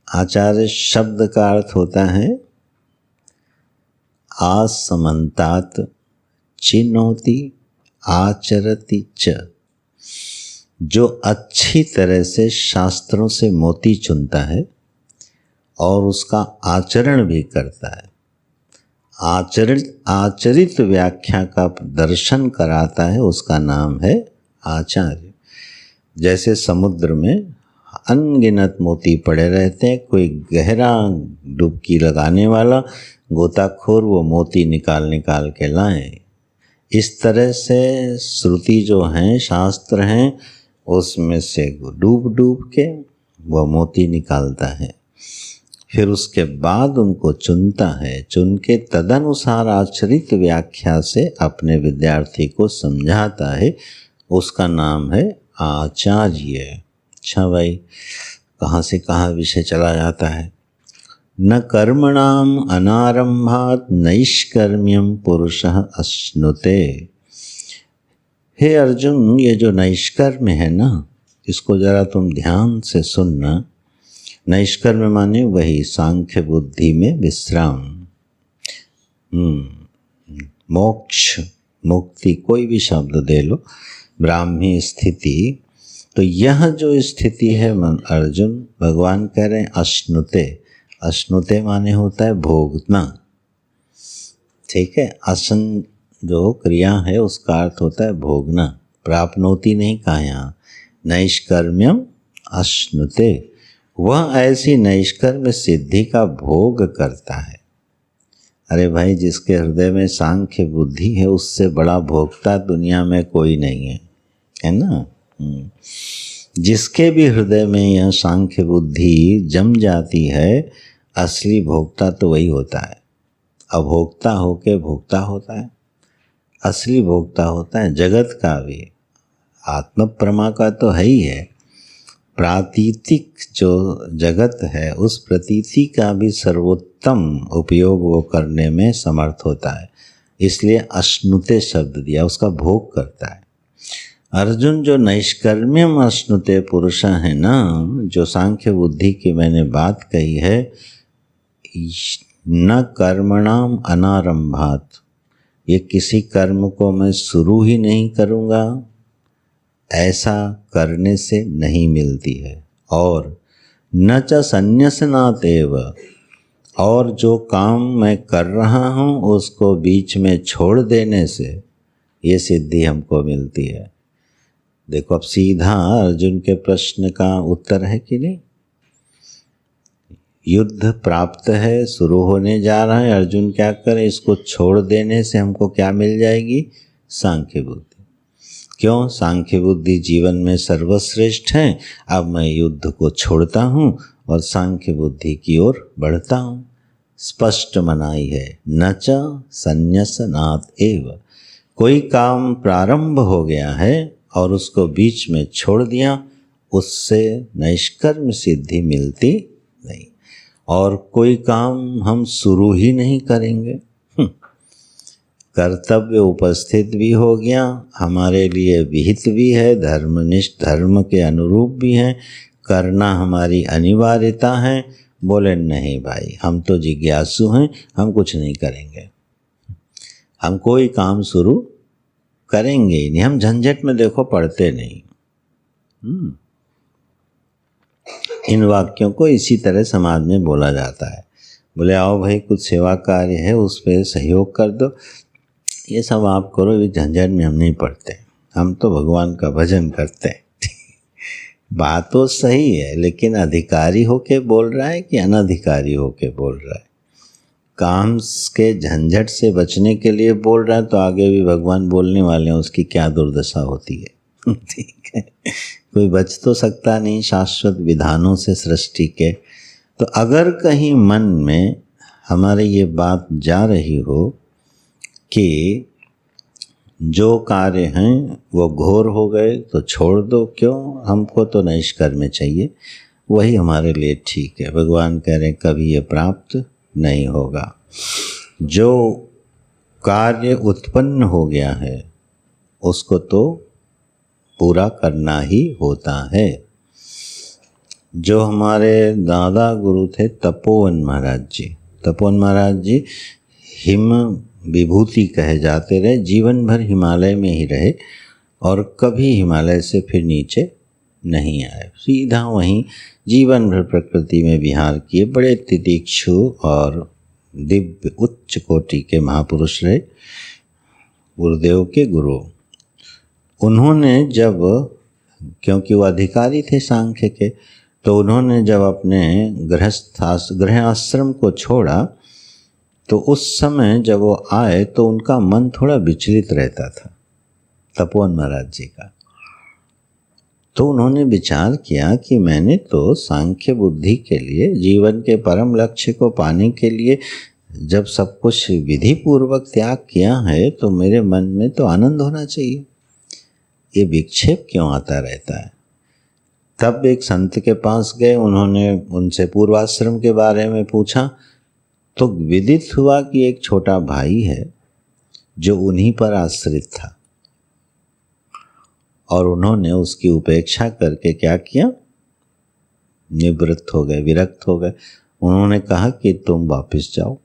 आचार्य शब्द का अर्थ होता है आसमन्तात चिनोति आचरति च, जो अच्छी तरह से शास्त्रों से मोती चुनता है और उसका आचरण भी करता है। आचरित व्याख्या का दर्शन कराता है, उसका नाम है आचार्य। जैसे समुद्र में अनगिनत मोती पड़े रहते हैं, कोई गहरा डुबकी लगाने वाला गोताखोर वो मोती निकाल के लाए। इस तरह से श्रुति जो हैं, शास्त्र हैं, उसमें से डूब के वह मोती निकालता है। फिर उसके बाद उनको चुनता है, चुन के तदनुसार आचरित व्याख्या से अपने विद्यार्थी को समझाता है, उसका नाम है आचार्य। अच्छा भाई, कहाँ से कहाँ विषय चला जाता है। न कर्मणाम अनारंभात नैष्कर्म्यम पुरुषः अश्नुते। हे अर्जुन, ये जो नैष्कर्म्य है ना, इसको जरा तुम ध्यान से सुनना। नैष्कर्म्य माने वही सांख्य बुद्धि में विश्राम, मोक्ष, मुक्ति, कोई भी शब्द दे लो, ब्राह्मी स्थिति। तो यह जो स्थिति है अर्जुन, भगवान कह रहे हैं अश्नुते। अश्नुते माने होता है भोगना, ठीक है। असन जो क्रिया है उसका अर्थ होता है भोगना, प्राप्नोति नहीं कहा यहाँ। नैष्कर्म्यम अश्नुते, वह ऐसी नैष्कर्म्य सिद्धि का भोग करता है। अरे भाई, जिसके हृदय में सांख्य बुद्धि है उससे बड़ा भोक्ता दुनिया में कोई नहीं है ना। जिसके भी हृदय में यह सांख्य बुद्धि जम जाती है, असली भोक्ता तो वही होता है। अभोक्ता होके भोक्ता होता है, असली भोक्ता होता है जगत का भी। आत्म प्रमा का तो है ही है, प्रातीतिक जो जगत है उस प्रतीति का भी सर्वोत्तम उपयोग वो करने में समर्थ होता है। इसलिए अश्नुते शब्द दिया, उसका भोग करता है। अर्जुन, जो नैष्कर्म्यम अश्नुते पुरुष है ना, जो सांख्य बुद्धि की मैंने बात कही है, न कर्मणाम अनारंभात, ये किसी कर्म को मैं शुरू ही नहीं करूँगा, ऐसा करने से नहीं मिलती है। और न च संन्यसनात् एव, और जो काम मैं कर रहा हूँ उसको बीच में छोड़ देने से ये सिद्धि हमको मिलती है। देखो, अब सीधा अर्जुन के प्रश्न का उत्तर है कि नहीं। युद्ध प्राप्त है, शुरू होने जा रहा है, अर्जुन क्या करे, इसको छोड़ देने से हमको क्या मिल जाएगी, सांख्य बुद्धि। क्यों? सांख्य बुद्धि जीवन में सर्वश्रेष्ठ है। अब मैं युद्ध को छोड़ता हूँ और सांख्य बुद्धि की ओर बढ़ता हूँ। स्पष्ट मनाई है, न च संन्यसनात् एव, कोई काम प्रारंभ हो गया है और उसको बीच में छोड़ दिया, उससे नैष्कर्म्य सिद्धि मिलती नहीं। और कोई काम हम शुरू ही नहीं करेंगे, कर्तव्य उपस्थित भी हो गया, हमारे लिए विहित भी है, धर्मनिष्ठ धर्म के अनुरूप भी है, करना हमारी अनिवार्यता है, बोले नहीं भाई हम तो जिज्ञासु हैं, हम कुछ नहीं करेंगे, हम कोई काम शुरू करेंगे ही नहीं, हम झंझट में देखो पड़ते नहीं। इन वाक्यों को इसी तरह समाज में बोला जाता है। बोले आओ भाई कुछ सेवा कार्य है उस पर सहयोग कर दो, ये सब आप करो, ये झंझट में हम नहीं पड़ते, हम तो भगवान का भजन करते हैं। बात तो सही है, लेकिन अधिकारी होके बोल रहा है कि अनधिकारी होके बोल रहा है। काम के झंझट से बचने के लिए बोल रहा है तो आगे भी भगवान बोलने वाले हैं, उसकी क्या दुर्दशा होती है। ठीक है, कोई बच तो सकता नहीं शाश्वत विधानों से सृष्टि के। तो अगर कहीं मन में हमारे ये बात जा रही हो कि जो कार्य हैं वो घोर हो गए तो छोड़ दो, क्यों, हमको तो नैष्कर्म्य चाहिए, वही हमारे लिए ठीक है। भगवान कह रहे हैं कभी ये प्राप्त नहीं होगा। जो कार्य उत्पन्न हो गया है उसको तो पूरा करना ही होता है। जो हमारे दादा गुरु थे तपोवन महाराज जी, तपोवन महाराज जी हिम विभूति कहे जाते रहे, जीवन भर हिमालय में ही रहे और कभी हिमालय से फिर नीचे नहीं आए, सीधा वहीं जीवन भर प्रकृति में विहार किए। बड़े तितिक्षु और दिव्य उच्च कोटि के महापुरुष रहे, गुरुदेव के गुरु। उन्होंने जब, क्योंकि वो अधिकारी थे सांख्य के, तो उन्होंने जब अपने गृह आश्रम को छोड़ा तो उस समय जब वो आए तो उनका मन थोड़ा विचलित रहता था, तपोवन महाराज जी का। तो उन्होंने विचार किया कि मैंने तो सांख्य बुद्धि के लिए, जीवन के परम लक्ष्य को पाने के लिए जब सब कुछ विधि पूर्वक त्याग किया है तो मेरे मन में तो आनंद होना चाहिए। ये विक्षेप क्यों आता रहता है। तब एक संत के पास गए, उन्होंने उनसे पूर्वाश्रम के बारे में पूछा तो विदित हुआ कि एक छोटा भाई है जो उन्हीं पर आश्रित था, और उन्होंने उसकी उपेक्षा करके क्या किया, निवृत्त हो गए, विरक्त हो गए। उन्होंने कहा कि तुम वापस जाओ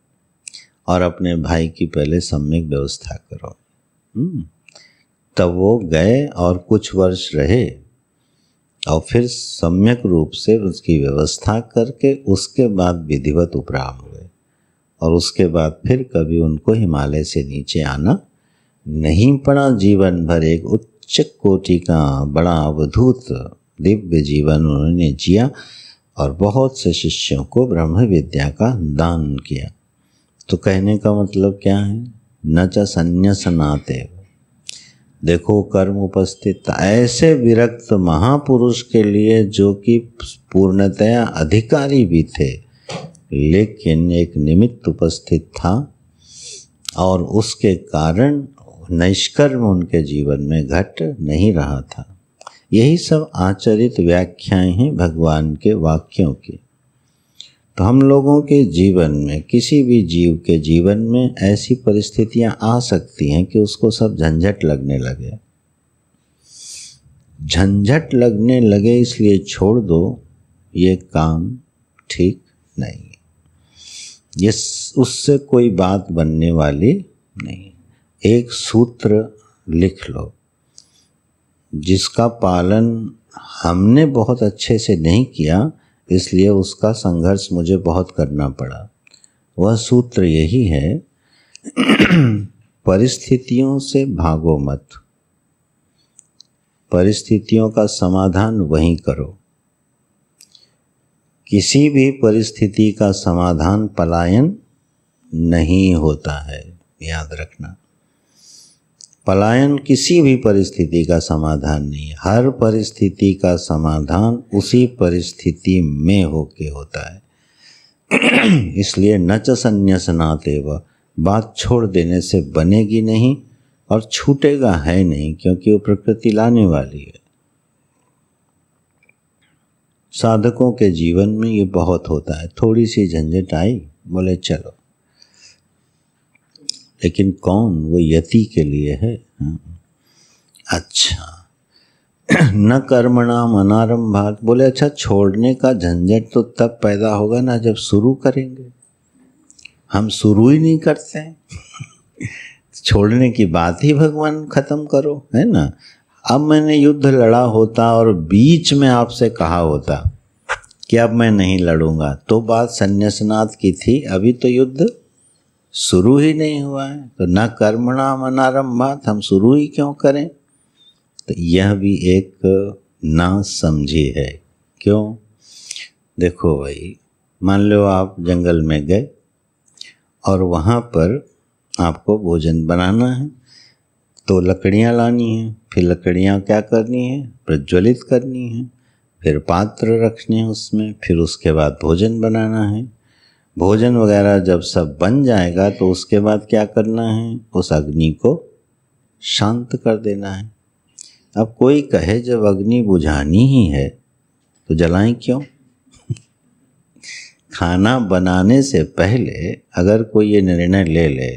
और अपने भाई की पहले सम्यक व्यवस्था करो। तब वो गए और कुछ वर्ष रहे और फिर सम्यक रूप से उसकी व्यवस्था करके उसके बाद विधिवत उपराम हुए, और उसके बाद फिर कभी उनको हिमालय से नीचे आना नहीं पड़ा। जीवन भर एक उच्च कोटि का बड़ा अवधूत दिव्य जीवन उन्होंने जिया और बहुत से शिष्यों को ब्रह्म विद्या का दान किया। तो कहने का मतलब क्या है, न च संन्यसनाते। देखो कर्म उपस्थित ऐसे विरक्त महापुरुष के लिए जो कि पूर्णतया अधिकारी भी थे, लेकिन एक निमित्त उपस्थित था और उसके कारण निष्कर्म उनके जीवन में घट नहीं रहा था। यही सब आचरित व्याख्याएं हैं भगवान के वाक्यों की। तो हम लोगों के जीवन में, किसी भी जीव के जीवन में ऐसी परिस्थितियां आ सकती हैं कि उसको सब झंझट लगने लगे। झंझट लगने लगे इसलिए छोड़ दो, ये काम ठीक नहीं है, ये उससे कोई बात बनने वाली नहीं। एक सूत्र लिख लो जिसका पालन हमने बहुत अच्छे से नहीं किया, इसलिए उसका संघर्ष मुझे बहुत करना पड़ा। वह सूत्र यही है, परिस्थितियों से भागो मत, परिस्थितियों का समाधान वहीं करो। किसी भी परिस्थिति का समाधान पलायन नहीं होता है, याद रखना। पलायन किसी भी परिस्थिति का समाधान नहीं है, हर परिस्थिति का समाधान उसी परिस्थिति में होके होता है। इसलिए न च संन्यसनातेव, बात छोड़ देने से बनेगी नहीं और छूटेगा है नहीं, क्योंकि वो प्रकृति लाने वाली है। साधकों के जीवन में ये बहुत होता है, थोड़ी सी झंझट आई, बोले चलो, लेकिन कौन, वो यति के लिए है। अच्छा, न कर्मणाम अनारंभात, बोले अच्छा छोड़ने का झंझट तो तब पैदा होगा ना जब शुरू करेंगे, हम शुरू ही नहीं करते हैं। छोड़ने की बात ही भगवान खत्म करो, है ना। अब मैंने युद्ध लड़ा होता और बीच में आपसे कहा होता कि अब मैं नहीं लड़ूंगा, तो बात संन्यासनाथ की थी, अभी तो युद्ध शुरू ही नहीं हुआ है। तो न कर्मणाम अनारंभात, हम शुरू ही क्यों करें। तो यह भी एक ना समझी है। क्यों, देखो भाई, मान लो आप जंगल में गए और वहाँ पर आपको भोजन बनाना है, तो लकड़ियाँ लानी है, फिर लकड़ियाँ क्या करनी है, प्रज्वलित करनी है, फिर पात्र रखने हैं उसमें, फिर उसके बाद भोजन बनाना है। भोजन वगैरह जब सब बन जाएगा तो उसके बाद क्या करना है, उस अग्नि को शांत कर देना है। अब कोई कहे जब अग्नि बुझानी ही है तो जलाएं क्यों। खाना बनाने से पहले अगर कोई ये निर्णय ले ले,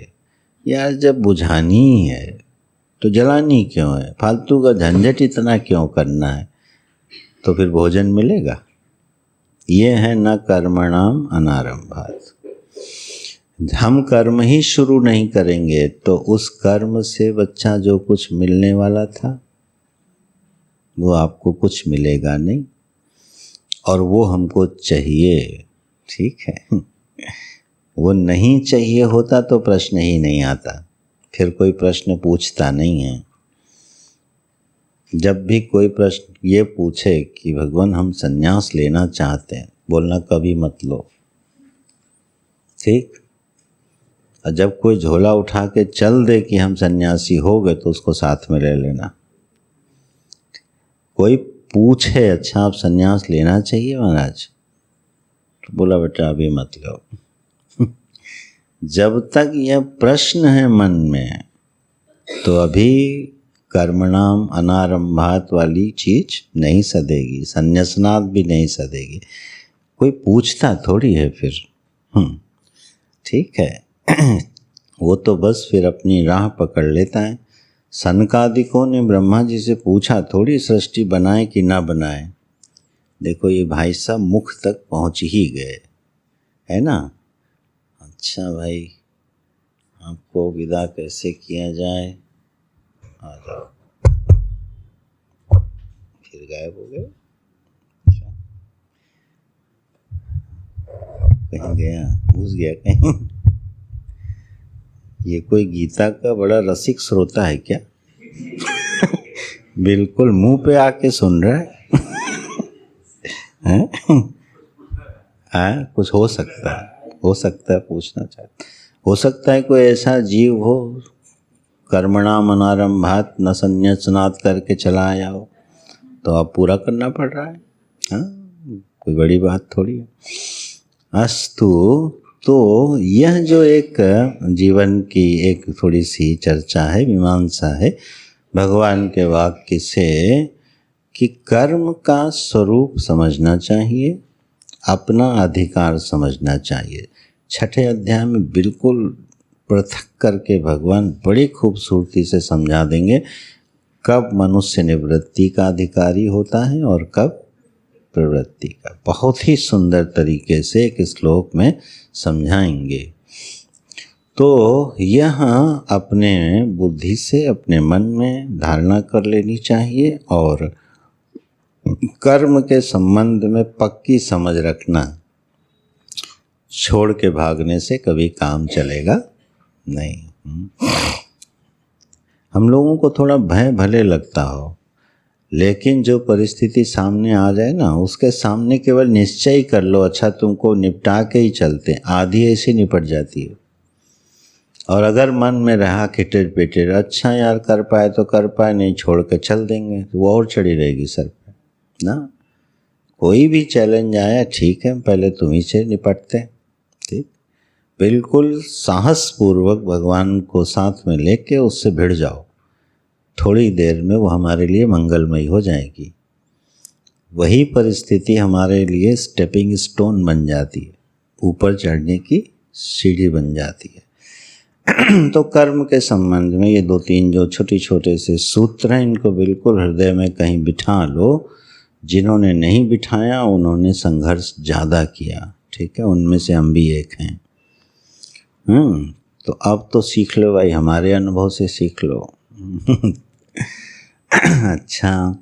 यार जब बुझानी ही है तो जलानी क्यों है, फालतू का झंझट इतना क्यों करना है, तो फिर भोजन मिलेगा। ये है न कर्मणाम अनारंभात। हम कर्म ही शुरू नहीं करेंगे तो उस कर्म से बच्चा जो कुछ मिलने वाला था वो आपको कुछ मिलेगा नहीं, और वो हमको चाहिए, ठीक है। वो नहीं चाहिए होता तो प्रश्न ही नहीं आता, फिर कोई प्रश्न पूछता नहीं है। जब भी कोई प्रश्न ये पूछे कि भगवान हम संन्यास लेना चाहते हैं, बोलना कभी मत लो, ठीक। और जब कोई झोला उठा के चल दे कि हम सन्यासी हो गए तो उसको साथ में ले लेना। कोई पूछे अच्छा आप सन्यास लेना चाहिए महाराज, तो बोला बेटा अभी मत लो। जब तक यह प्रश्न है मन में तो अभी कर्मणाम अनारंभात वाली चीज नहीं सदेगी, संन्यासनाद भी नहीं सदेगी। कोई पूछता थोड़ी है फिर। ठीक है। वो तो बस फिर अपनी राह पकड़ लेता है। सनकादिकों ने ब्रह्मा जी से पूछा थोड़ी सृष्टि बनाए कि ना बनाए। देखो ये भाई साहब मुख तक पहुंच ही गए, है ना। अच्छा भाई, आपको विदा कैसे किया जाए? आ जाओ। फिर गायब हो गए। अच्छा, कहीं गया, घुस गया कहीं। ये कोई गीता का बड़ा रसिक श्रोता है क्या? बिल्कुल मुंह पे आके सुन रहा है। कुछ हो सकता है, पूछना चाहता। हो सकता है कोई ऐसा जीव हो कर्मणाम अनारंभात न संन्यासनात् करके चला आया हो, तो अब पूरा करना पड़ रहा है। कोई बड़ी बात थोड़ी है। अस्तु, तो यह जो एक जीवन की एक थोड़ी सी चर्चा है, मीमांसा है भगवान के वाक्य से कि कर्म का स्वरूप समझना चाहिए, अपना अधिकार समझना चाहिए। छठे अध्याय में बिल्कुल पृथक करके भगवान बड़ी खूबसूरती से समझा देंगे कब मनुष्य निवृत्ति का अधिकारी होता है और कब प्रवृत्ति का। बहुत ही सुंदर तरीके से एक श्लोक में समझाएंगे। तो यह अपने बुद्धि से अपने मन में धारणा कर लेनी चाहिए और कर्म के संबंध में पक्की समझ रखना। छोड़ के भागने से कभी काम चलेगा नहीं। हम लोगों को थोड़ा भय भले लगता हो, लेकिन जो परिस्थिति सामने आ जाए ना, उसके सामने केवल निश्चय कर लो, अच्छा तुमको निपटा के ही चलते, आधी ऐसी निपट जाती है। और अगर मन में रहा खिटर पिटर, अच्छा यार कर पाए तो कर पाए, नहीं छोड़ के चल देंगे, तो वो और चढ़ी रहेगी सर पे ना। कोई भी चैलेंज आया, ठीक है पहले तुम्ही से निपटते, ठीक, बिल्कुल साहसपूर्वक भगवान को साथ में लेके उससे भिड़ जाओ। थोड़ी देर में वो हमारे लिए मंगलमयी हो जाएगी। वही परिस्थिति हमारे लिए स्टेपिंग स्टोन बन जाती है, ऊपर चढ़ने की सीढ़ी बन जाती है। तो कर्म के संबंध में ये 2-3 जो छोटे से सूत्र हैं, इनको बिल्कुल हृदय में कहीं बिठा लो। जिन्होंने नहीं बिठाया उन्होंने संघर्ष ज़्यादा किया, ठीक है, उनमें से हम भी एक हैं। तो अब तो सीख लो भाई, हमारे अनुभव से सीख लो। अच्छा,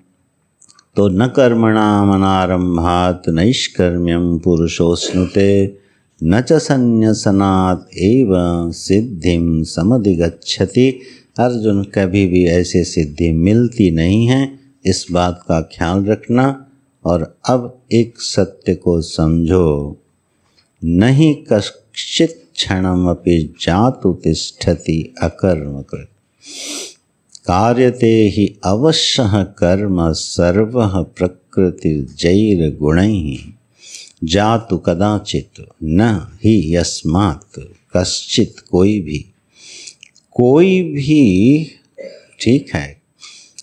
तो न कर्मणाम अनारंभात नैष्कर्म्यम पुरुषोस्नुते न च संन्यासनात् एव सिद्धिम समधिगच्छति। अर्जुन, कभी भी ऐसी सिद्धि मिलती नहीं है, इस बात का ख्याल रखना। और अब एक सत्य को समझो, नहीं कश्चित् क्षणमपि जातु तिष्ठति अकर्मकृत् कार्यते हि अवश्यः कर्म सर्वः प्रकृतिर्जैर्गुणैः जातु कदाचित् न हि यस्मात् कश्चित्। कोई भी, ठीक है,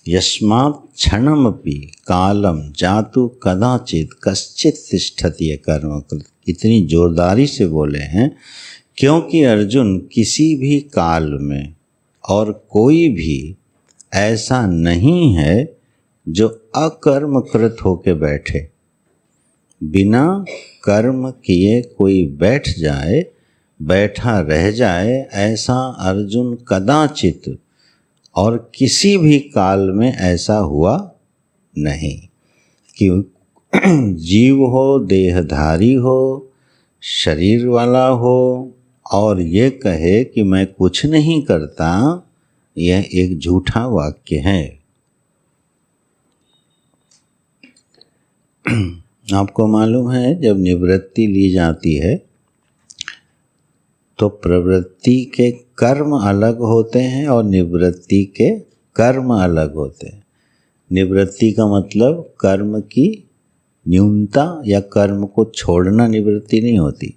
यस्मात् क्षणमपि कालम जातु कदाचित् कश्चित् तिष्ठति कर्मकृत्। इतनी जोरदारी से बोले हैं क्योंकि अर्जुन, किसी भी काल में और कोई भी ऐसा नहीं है जो अकर्मकृत होके बैठे। बिना कर्म किए कोई बैठ जाए, बैठा रह जाए, ऐसा अर्जुन कदाचित और किसी भी काल में ऐसा हुआ नहीं। कि जीव हो, देहधारी हो, शरीर वाला हो और ये कहे कि मैं कुछ नहीं करता, यह एक झूठा वाक्य है। आपको मालूम है, जब निवृत्ति ली जाती है तो प्रवृत्ति के कर्म अलग होते हैं और निवृत्ति के कर्म अलग होते हैं। निवृत्ति का मतलब कर्म की न्यूनता या कर्म को छोड़ना निवृत्ति नहीं होती।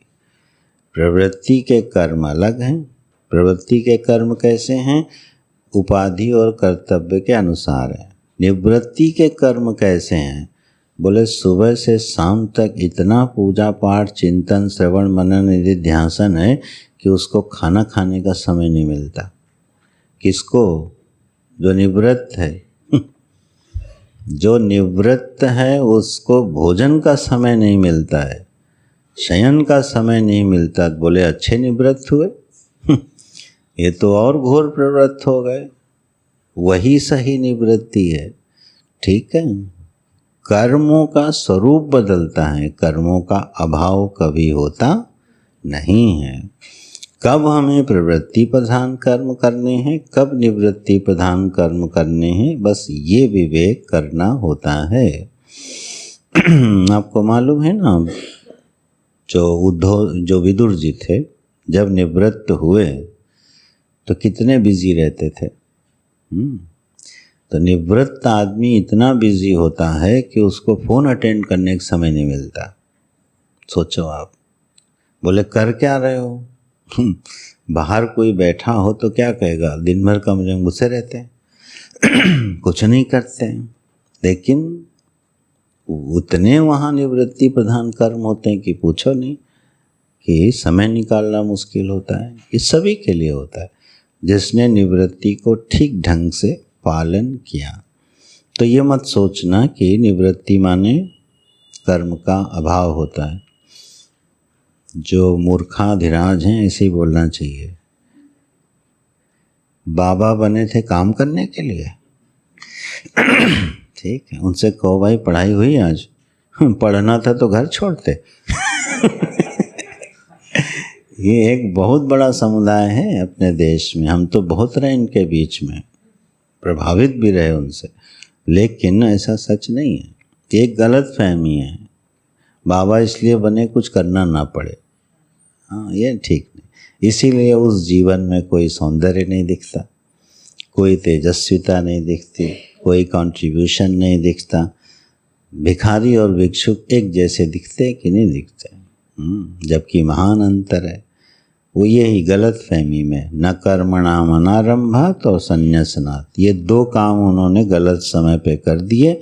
प्रवृत्ति के कर्म अलग हैं। प्रवृत्ति के कर्म कैसे हैं? उपाधि और कर्तव्य के अनुसार है। निवृत्ति के कर्म कैसे हैं? बोले सुबह से शाम तक इतना पूजा पाठ चिंतन श्रवण मनन निधि ध्यान है कि उसको खाना खाने का समय नहीं मिलता। किसको? जो निवृत्त है। जो निवृत्त है उसको भोजन का समय नहीं मिलता है, शयन का समय नहीं मिलता। बोले अच्छे निवृत्त हुए। ये तो और घोर प्रवृत्त हो गए। वही सही निवृत्ति है। ठीक है, कर्मों का स्वरूप बदलता है, कर्मों का अभाव कभी होता नहीं है। कब हमें प्रवृत्ति प्रधान कर्म करने हैं, कब निवृत्ति प्रधान कर्म करने हैं, बस ये विवेक करना होता है। आपको मालूम है ना, जो विदुर जी थे जब निवृत्त हुए तो कितने बिजी रहते थे। तो निवृत्त आदमी इतना बिजी होता है कि उसको फ़ोन अटेंड करने का समय नहीं मिलता। सोचो आप। बोले कर क्या रहे हो? बाहर कोई बैठा हो तो क्या कहेगा? दिन भर कमरे में घुसे रहते हैं, कुछ नहीं करते हैं। लेकिन उतने वहाँ निवृत्ति प्रधान कर्म होते हैं कि पूछो नहीं, कि समय निकालना मुश्किल होता है। ये सभी के लिए होता है जिसने निवृत्ति को ठीक ढंग से पालन किया। तो ये मत सोचना कि निवृत्ति माने कर्म का अभाव होता है। जो मूर्खाधिराज हैं ऐसे ही बोलना चाहिए। बाबा बने थे काम करने के लिए। ठीक है, उनसे कहो भाई पढ़ाई हुई आज? पढ़ना था तो घर छोड़ते। ये एक बहुत बड़ा समुदाय है अपने देश में। हम तो बहुत रहे इनके बीच में, प्रभावित भी रहे उनसे, लेकिन ऐसा सच नहीं है। एक गलत फहमी है, बाबा इसलिए बने कुछ करना ना पड़े। हाँ, ये ठीक नहीं। इसीलिए उस जीवन में कोई सौंदर्य नहीं दिखता, कोई तेजस्विता नहीं दिखती, कोई कंट्रीब्यूशन नहीं दिखता। भिखारी और भिक्षुक एक जैसे दिखते कि नहीं दिखते? जबकि महान अंतर है। वो यही गलत फहमी में न कर्मणाम अनारंभात और संन्यासनात्, ये दो काम उन्होंने गलत समय पे कर दिए।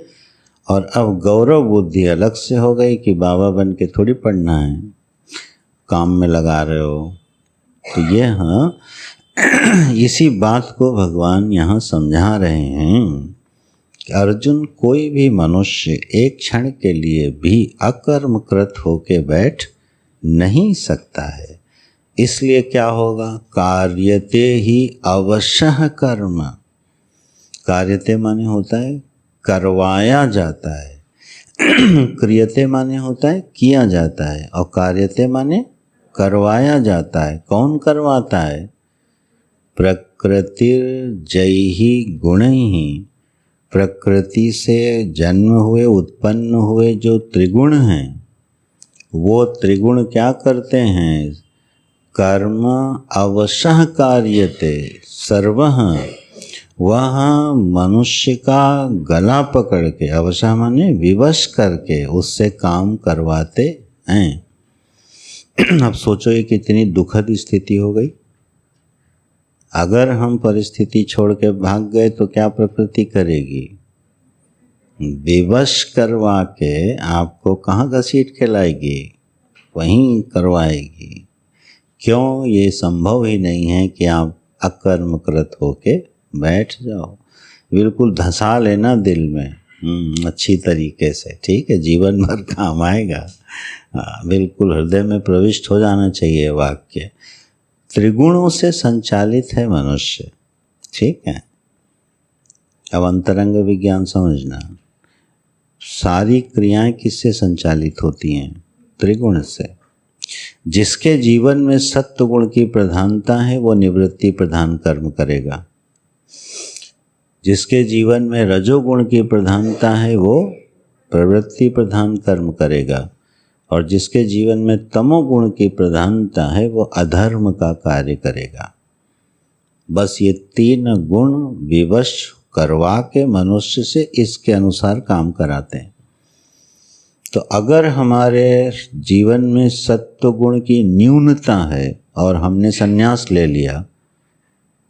और अब गौरव बुद्धि अलग से हो गई कि बाबा बन के थोड़ी पढ़ना है, काम में लगा रहे हो। तो ये हाँ, इसी बात को भगवान यहाँ समझा रहे हैं कि अर्जुन, कोई भी मनुष्य एक क्षण के लिए भी अकर्मकृत होके बैठ नहीं सकता है। इसलिए क्या होगा? कार्यते ही अवश्य कर्म। कार्यते माने होता है करवाया जाता है, क्रियते माने होता है किया जाता है, और कार्यते माने करवाया जाता है। कौन करवाता है? प्रकृतिर जैहि गुणैहि, प्रकृति से जन्म हुए उत्पन्न हुए जो त्रिगुण हैं, वो त्रिगुण क्या करते हैं? कर्म अवश्य कार्यते सर्वः। वह मनुष्य का गला पकड़ के, अवश्य माने विवश करके, उससे काम करवाते हैं। अब सोचो ये कितनी दुखद स्थिति हो गई। अगर हम परिस्थिति छोड़ के भाग गए तो क्या प्रकृति करेगी? विवश करवा के आपको कहाँ घसीट के लाएगी? वहीं करवाएगी। क्यों? ये संभव ही नहीं है कि आप अकर्मकृत होके बैठ जाओ। बिल्कुल धंसा लेना दिल में अच्छी तरीके से, ठीक है, जीवन भर काम आएगा। बिल्कुल हृदय में प्रविष्ट हो जाना चाहिए वाक्य। त्रिगुणों से संचालित है मनुष्य, ठीक है। अब अंतरंग विज्ञान समझना, सारी क्रियाएं किससे संचालित होती हैं? त्रिगुण से। जिसके जीवन में सत्व गुण की प्रधानता है वो निवृत्ति प्रधान कर्म करेगा। जिसके जीवन में रजोगुण की प्रधानता है वो प्रवृत्ति प्रधान कर्म करेगा। और जिसके जीवन में तमोगुण की प्रधानता है वो अधर्म का कार्य करेगा। बस ये तीन गुण विवश करवा के मनुष्य से इसके अनुसार काम कराते हैं। तो अगर हमारे जीवन में सत्व गुण की न्यूनता है और हमने संन्यास ले लिया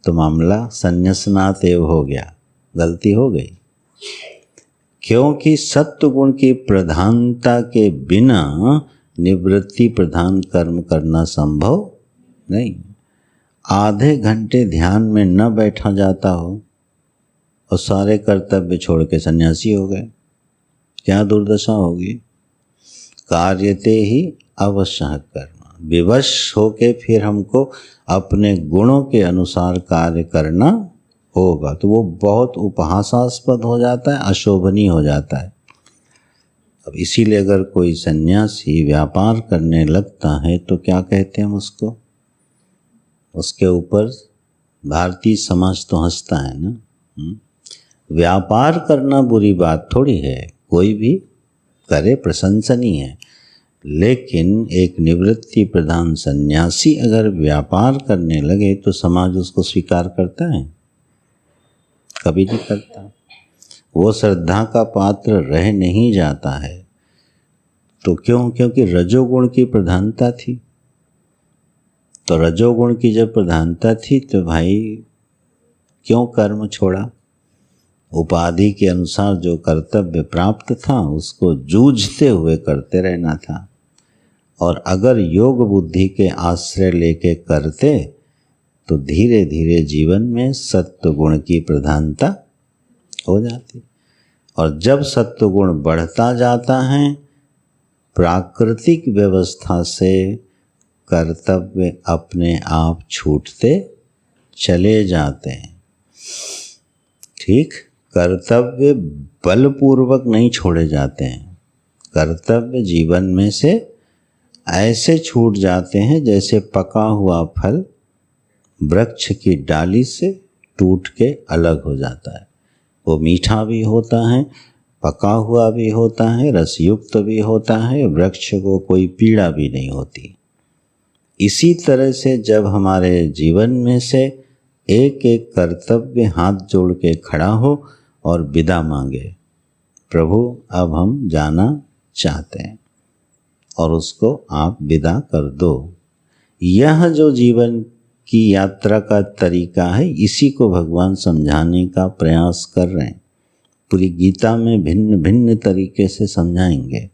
तो मामला संन्यासनाथ एव हो गया, गलती हो गई। क्योंकि सत्व गुण की प्रधानता के बिना निवृत्ति प्रधान कर्म करना संभव नहीं। आधे घंटे ध्यान में न बैठा जाता हो और सारे कर्तव्य छोड़ के सन्यासी हो गए, क्या दुर्दशा होगी। कार्यते ही अवश्य कर्म, विवश होके फिर हमको अपने गुणों के अनुसार कार्य करना होगा, तो वो बहुत उपहासास्पद हो जाता है, अशोभनीय हो जाता है। अब इसीलिए अगर कोई सन्यासी व्यापार करने लगता है तो क्या कहते हैं हम उसको, उसके ऊपर भारतीय समाज तो हंसता है ना। व्यापार करना बुरी बात थोड़ी है, कोई भी करे प्रशंसनीय है, लेकिन एक निवृत्ति प्रधान सन्यासी अगर व्यापार करने लगे तो समाज उसको स्वीकार करता है, कभी नहीं करता। वो श्रद्धा का पात्र रह नहीं जाता है। तो क्यों? क्योंकि रजोगुण की प्रधानता थी। तो रजोगुण की जब प्रधानता थी तो भाई क्यों कर्म छोड़ा। उपाधि के अनुसार जो कर्तव्य प्राप्त था उसको जूझते हुए करते रहना था। और अगर योग बुद्धि के आश्रय लेके करते तो धीरे धीरे जीवन में सत्व गुण की प्रधानता हो जाती। और जब सत्व गुण बढ़ता जाता है, प्राकृतिक व्यवस्था से कर्तव्य अपने आप छूटते चले जाते हैं। ठीक, कर्तव्य बलपूर्वक नहीं छोड़े जाते हैं। कर्तव्य जीवन में से ऐसे छूट जाते हैं जैसे पका हुआ फल वृक्ष की डाली से टूट के अलग हो जाता है। वो मीठा भी होता है, पका हुआ भी होता है, रसयुक्त भी होता है, वृक्ष को कोई पीड़ा भी नहीं होती। इसी तरह से जब हमारे जीवन में से एक एक कर्तव्य हाथ जोड़ के खड़ा हो और विदा मांगे, प्रभु अब हम जाना चाहते हैं, और उसको आप विदा कर दो। यह जो जीवन की यात्रा का तरीका है, इसी को भगवान समझाने का प्रयास कर रहे हैं। पूरी गीता में भिन्न भिन्न तरीके से समझाएंगे।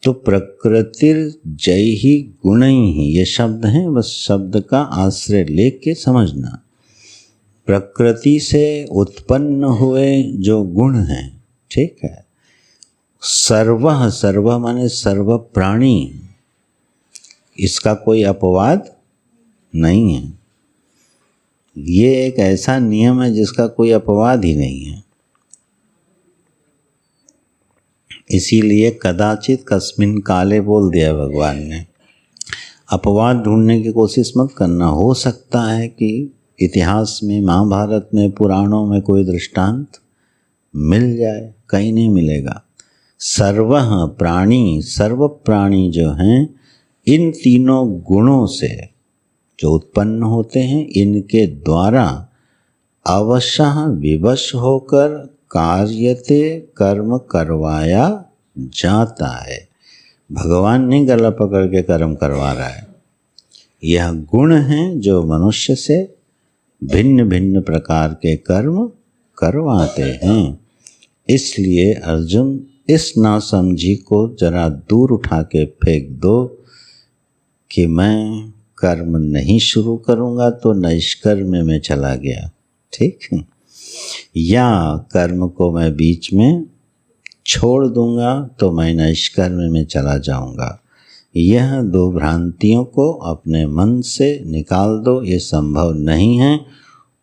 तो प्रकृतिर जय ही गुण ही, ये शब्द हैं, बस शब्द का आश्रय लेके समझना। प्रकृति से उत्पन्न हुए जो गुण हैं, ठीक है, सर्व, सर्व माने सर्व प्राणी, इसका कोई अपवाद नहीं है। ये एक ऐसा नियम है जिसका कोई अपवाद ही नहीं है। इसीलिए कदाचित कस्मिन काले बोल दिया भगवान ने। अपवाद ढूंढने की कोशिश मत करना। हो सकता है कि इतिहास में, महाभारत में, पुराणों में कोई दृष्टांत मिल जाए, कहीं नहीं मिलेगा। सर्व प्राणी, सर्व प्राणी जो हैं, इन तीनों गुणों से जो उत्पन्न होते हैं, इनके द्वारा अवश्य विवश होकर कार्यते कर्म करवाया जाता है। भगवान नहीं गला पकड़ के कर्म करवा रहा है। यह गुण हैं जो मनुष्य से भिन्न भिन्न प्रकार के कर्म करवाते हैं। इसलिए अर्जुन, इस नासमझी को जरा दूर उठा के फेंक दो कि मैं कर्म नहीं शुरू करूँगा तो निष्कर्म में चला गया, ठीक है, या कर्म को मैं बीच में छोड़ दूंगा तो मैं निष्कर्म में चला जाऊंगा। यह दो भ्रांतियों को अपने मन से निकाल दो, ये संभव नहीं है।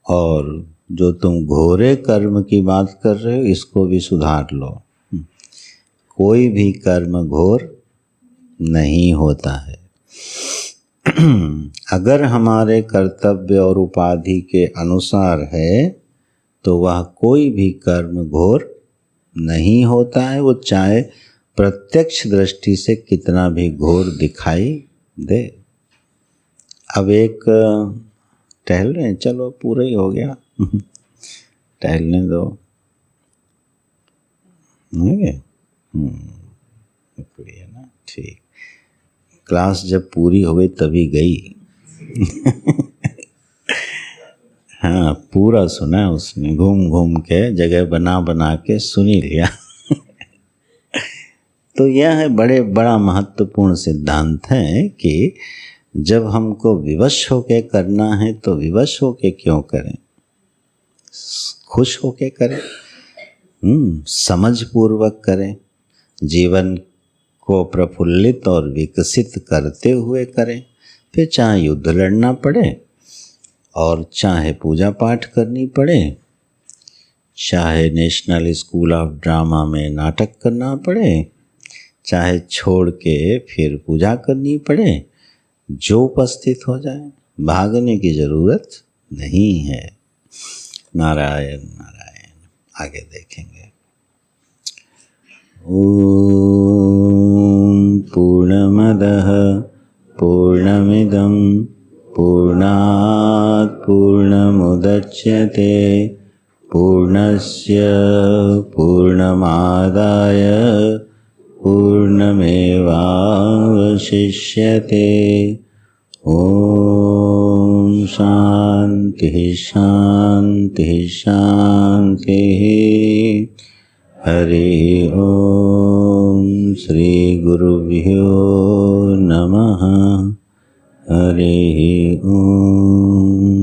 और जो तुम घोरे कर्म की बात कर रहे हो, इसको भी सुधार लो। कोई भी कर्म घोर नहीं होता है। अगर हमारे कर्तव्य और उपाधि के अनुसार है तो वह कोई भी कर्म घोर नहीं होता है, वो चाहे प्रत्यक्ष दृष्टि से कितना भी घोर दिखाई दे। अब एक टहल रहे हैं, चलो पूरा ही हो गया, टहलने दो, है ना, ठीक। क्लास जब पूरी हो गई तभी गई। हाँ, पूरा सुना उसने, घूम घूम के जगह बना बना के सुन ही लिया। तो यह है बड़ा महत्वपूर्ण सिद्धांत है कि जब हमको विवश होके करना है तो विवश होके क्यों करें, खुश होके करें, समझ पूर्वक करें, जीवन को प्रफुल्लित और विकसित करते हुए करें। फिर चाहे युद्ध लड़ना पड़े और चाहे पूजा पाठ करनी पड़े, चाहे नेशनल स्कूल ऑफ ड्रामा में नाटक करना पड़े, चाहे छोड़ के फिर पूजा करनी पड़े, जो उपस्थित हो जाए, भागने की ज़रूरत नहीं है। नारायण नारायण। आगे देखेंगे। ओम पूर्णमदः पूर्णमिदं पूर्णात् पूर्णमुदच्यते पूर्णस्य पूर्णमादाय पूर्णमेवावशिष्यते। ओम शांति शांति शांति। हरि ओम। श्री गुरुभ्यो नमः। हरि ओम।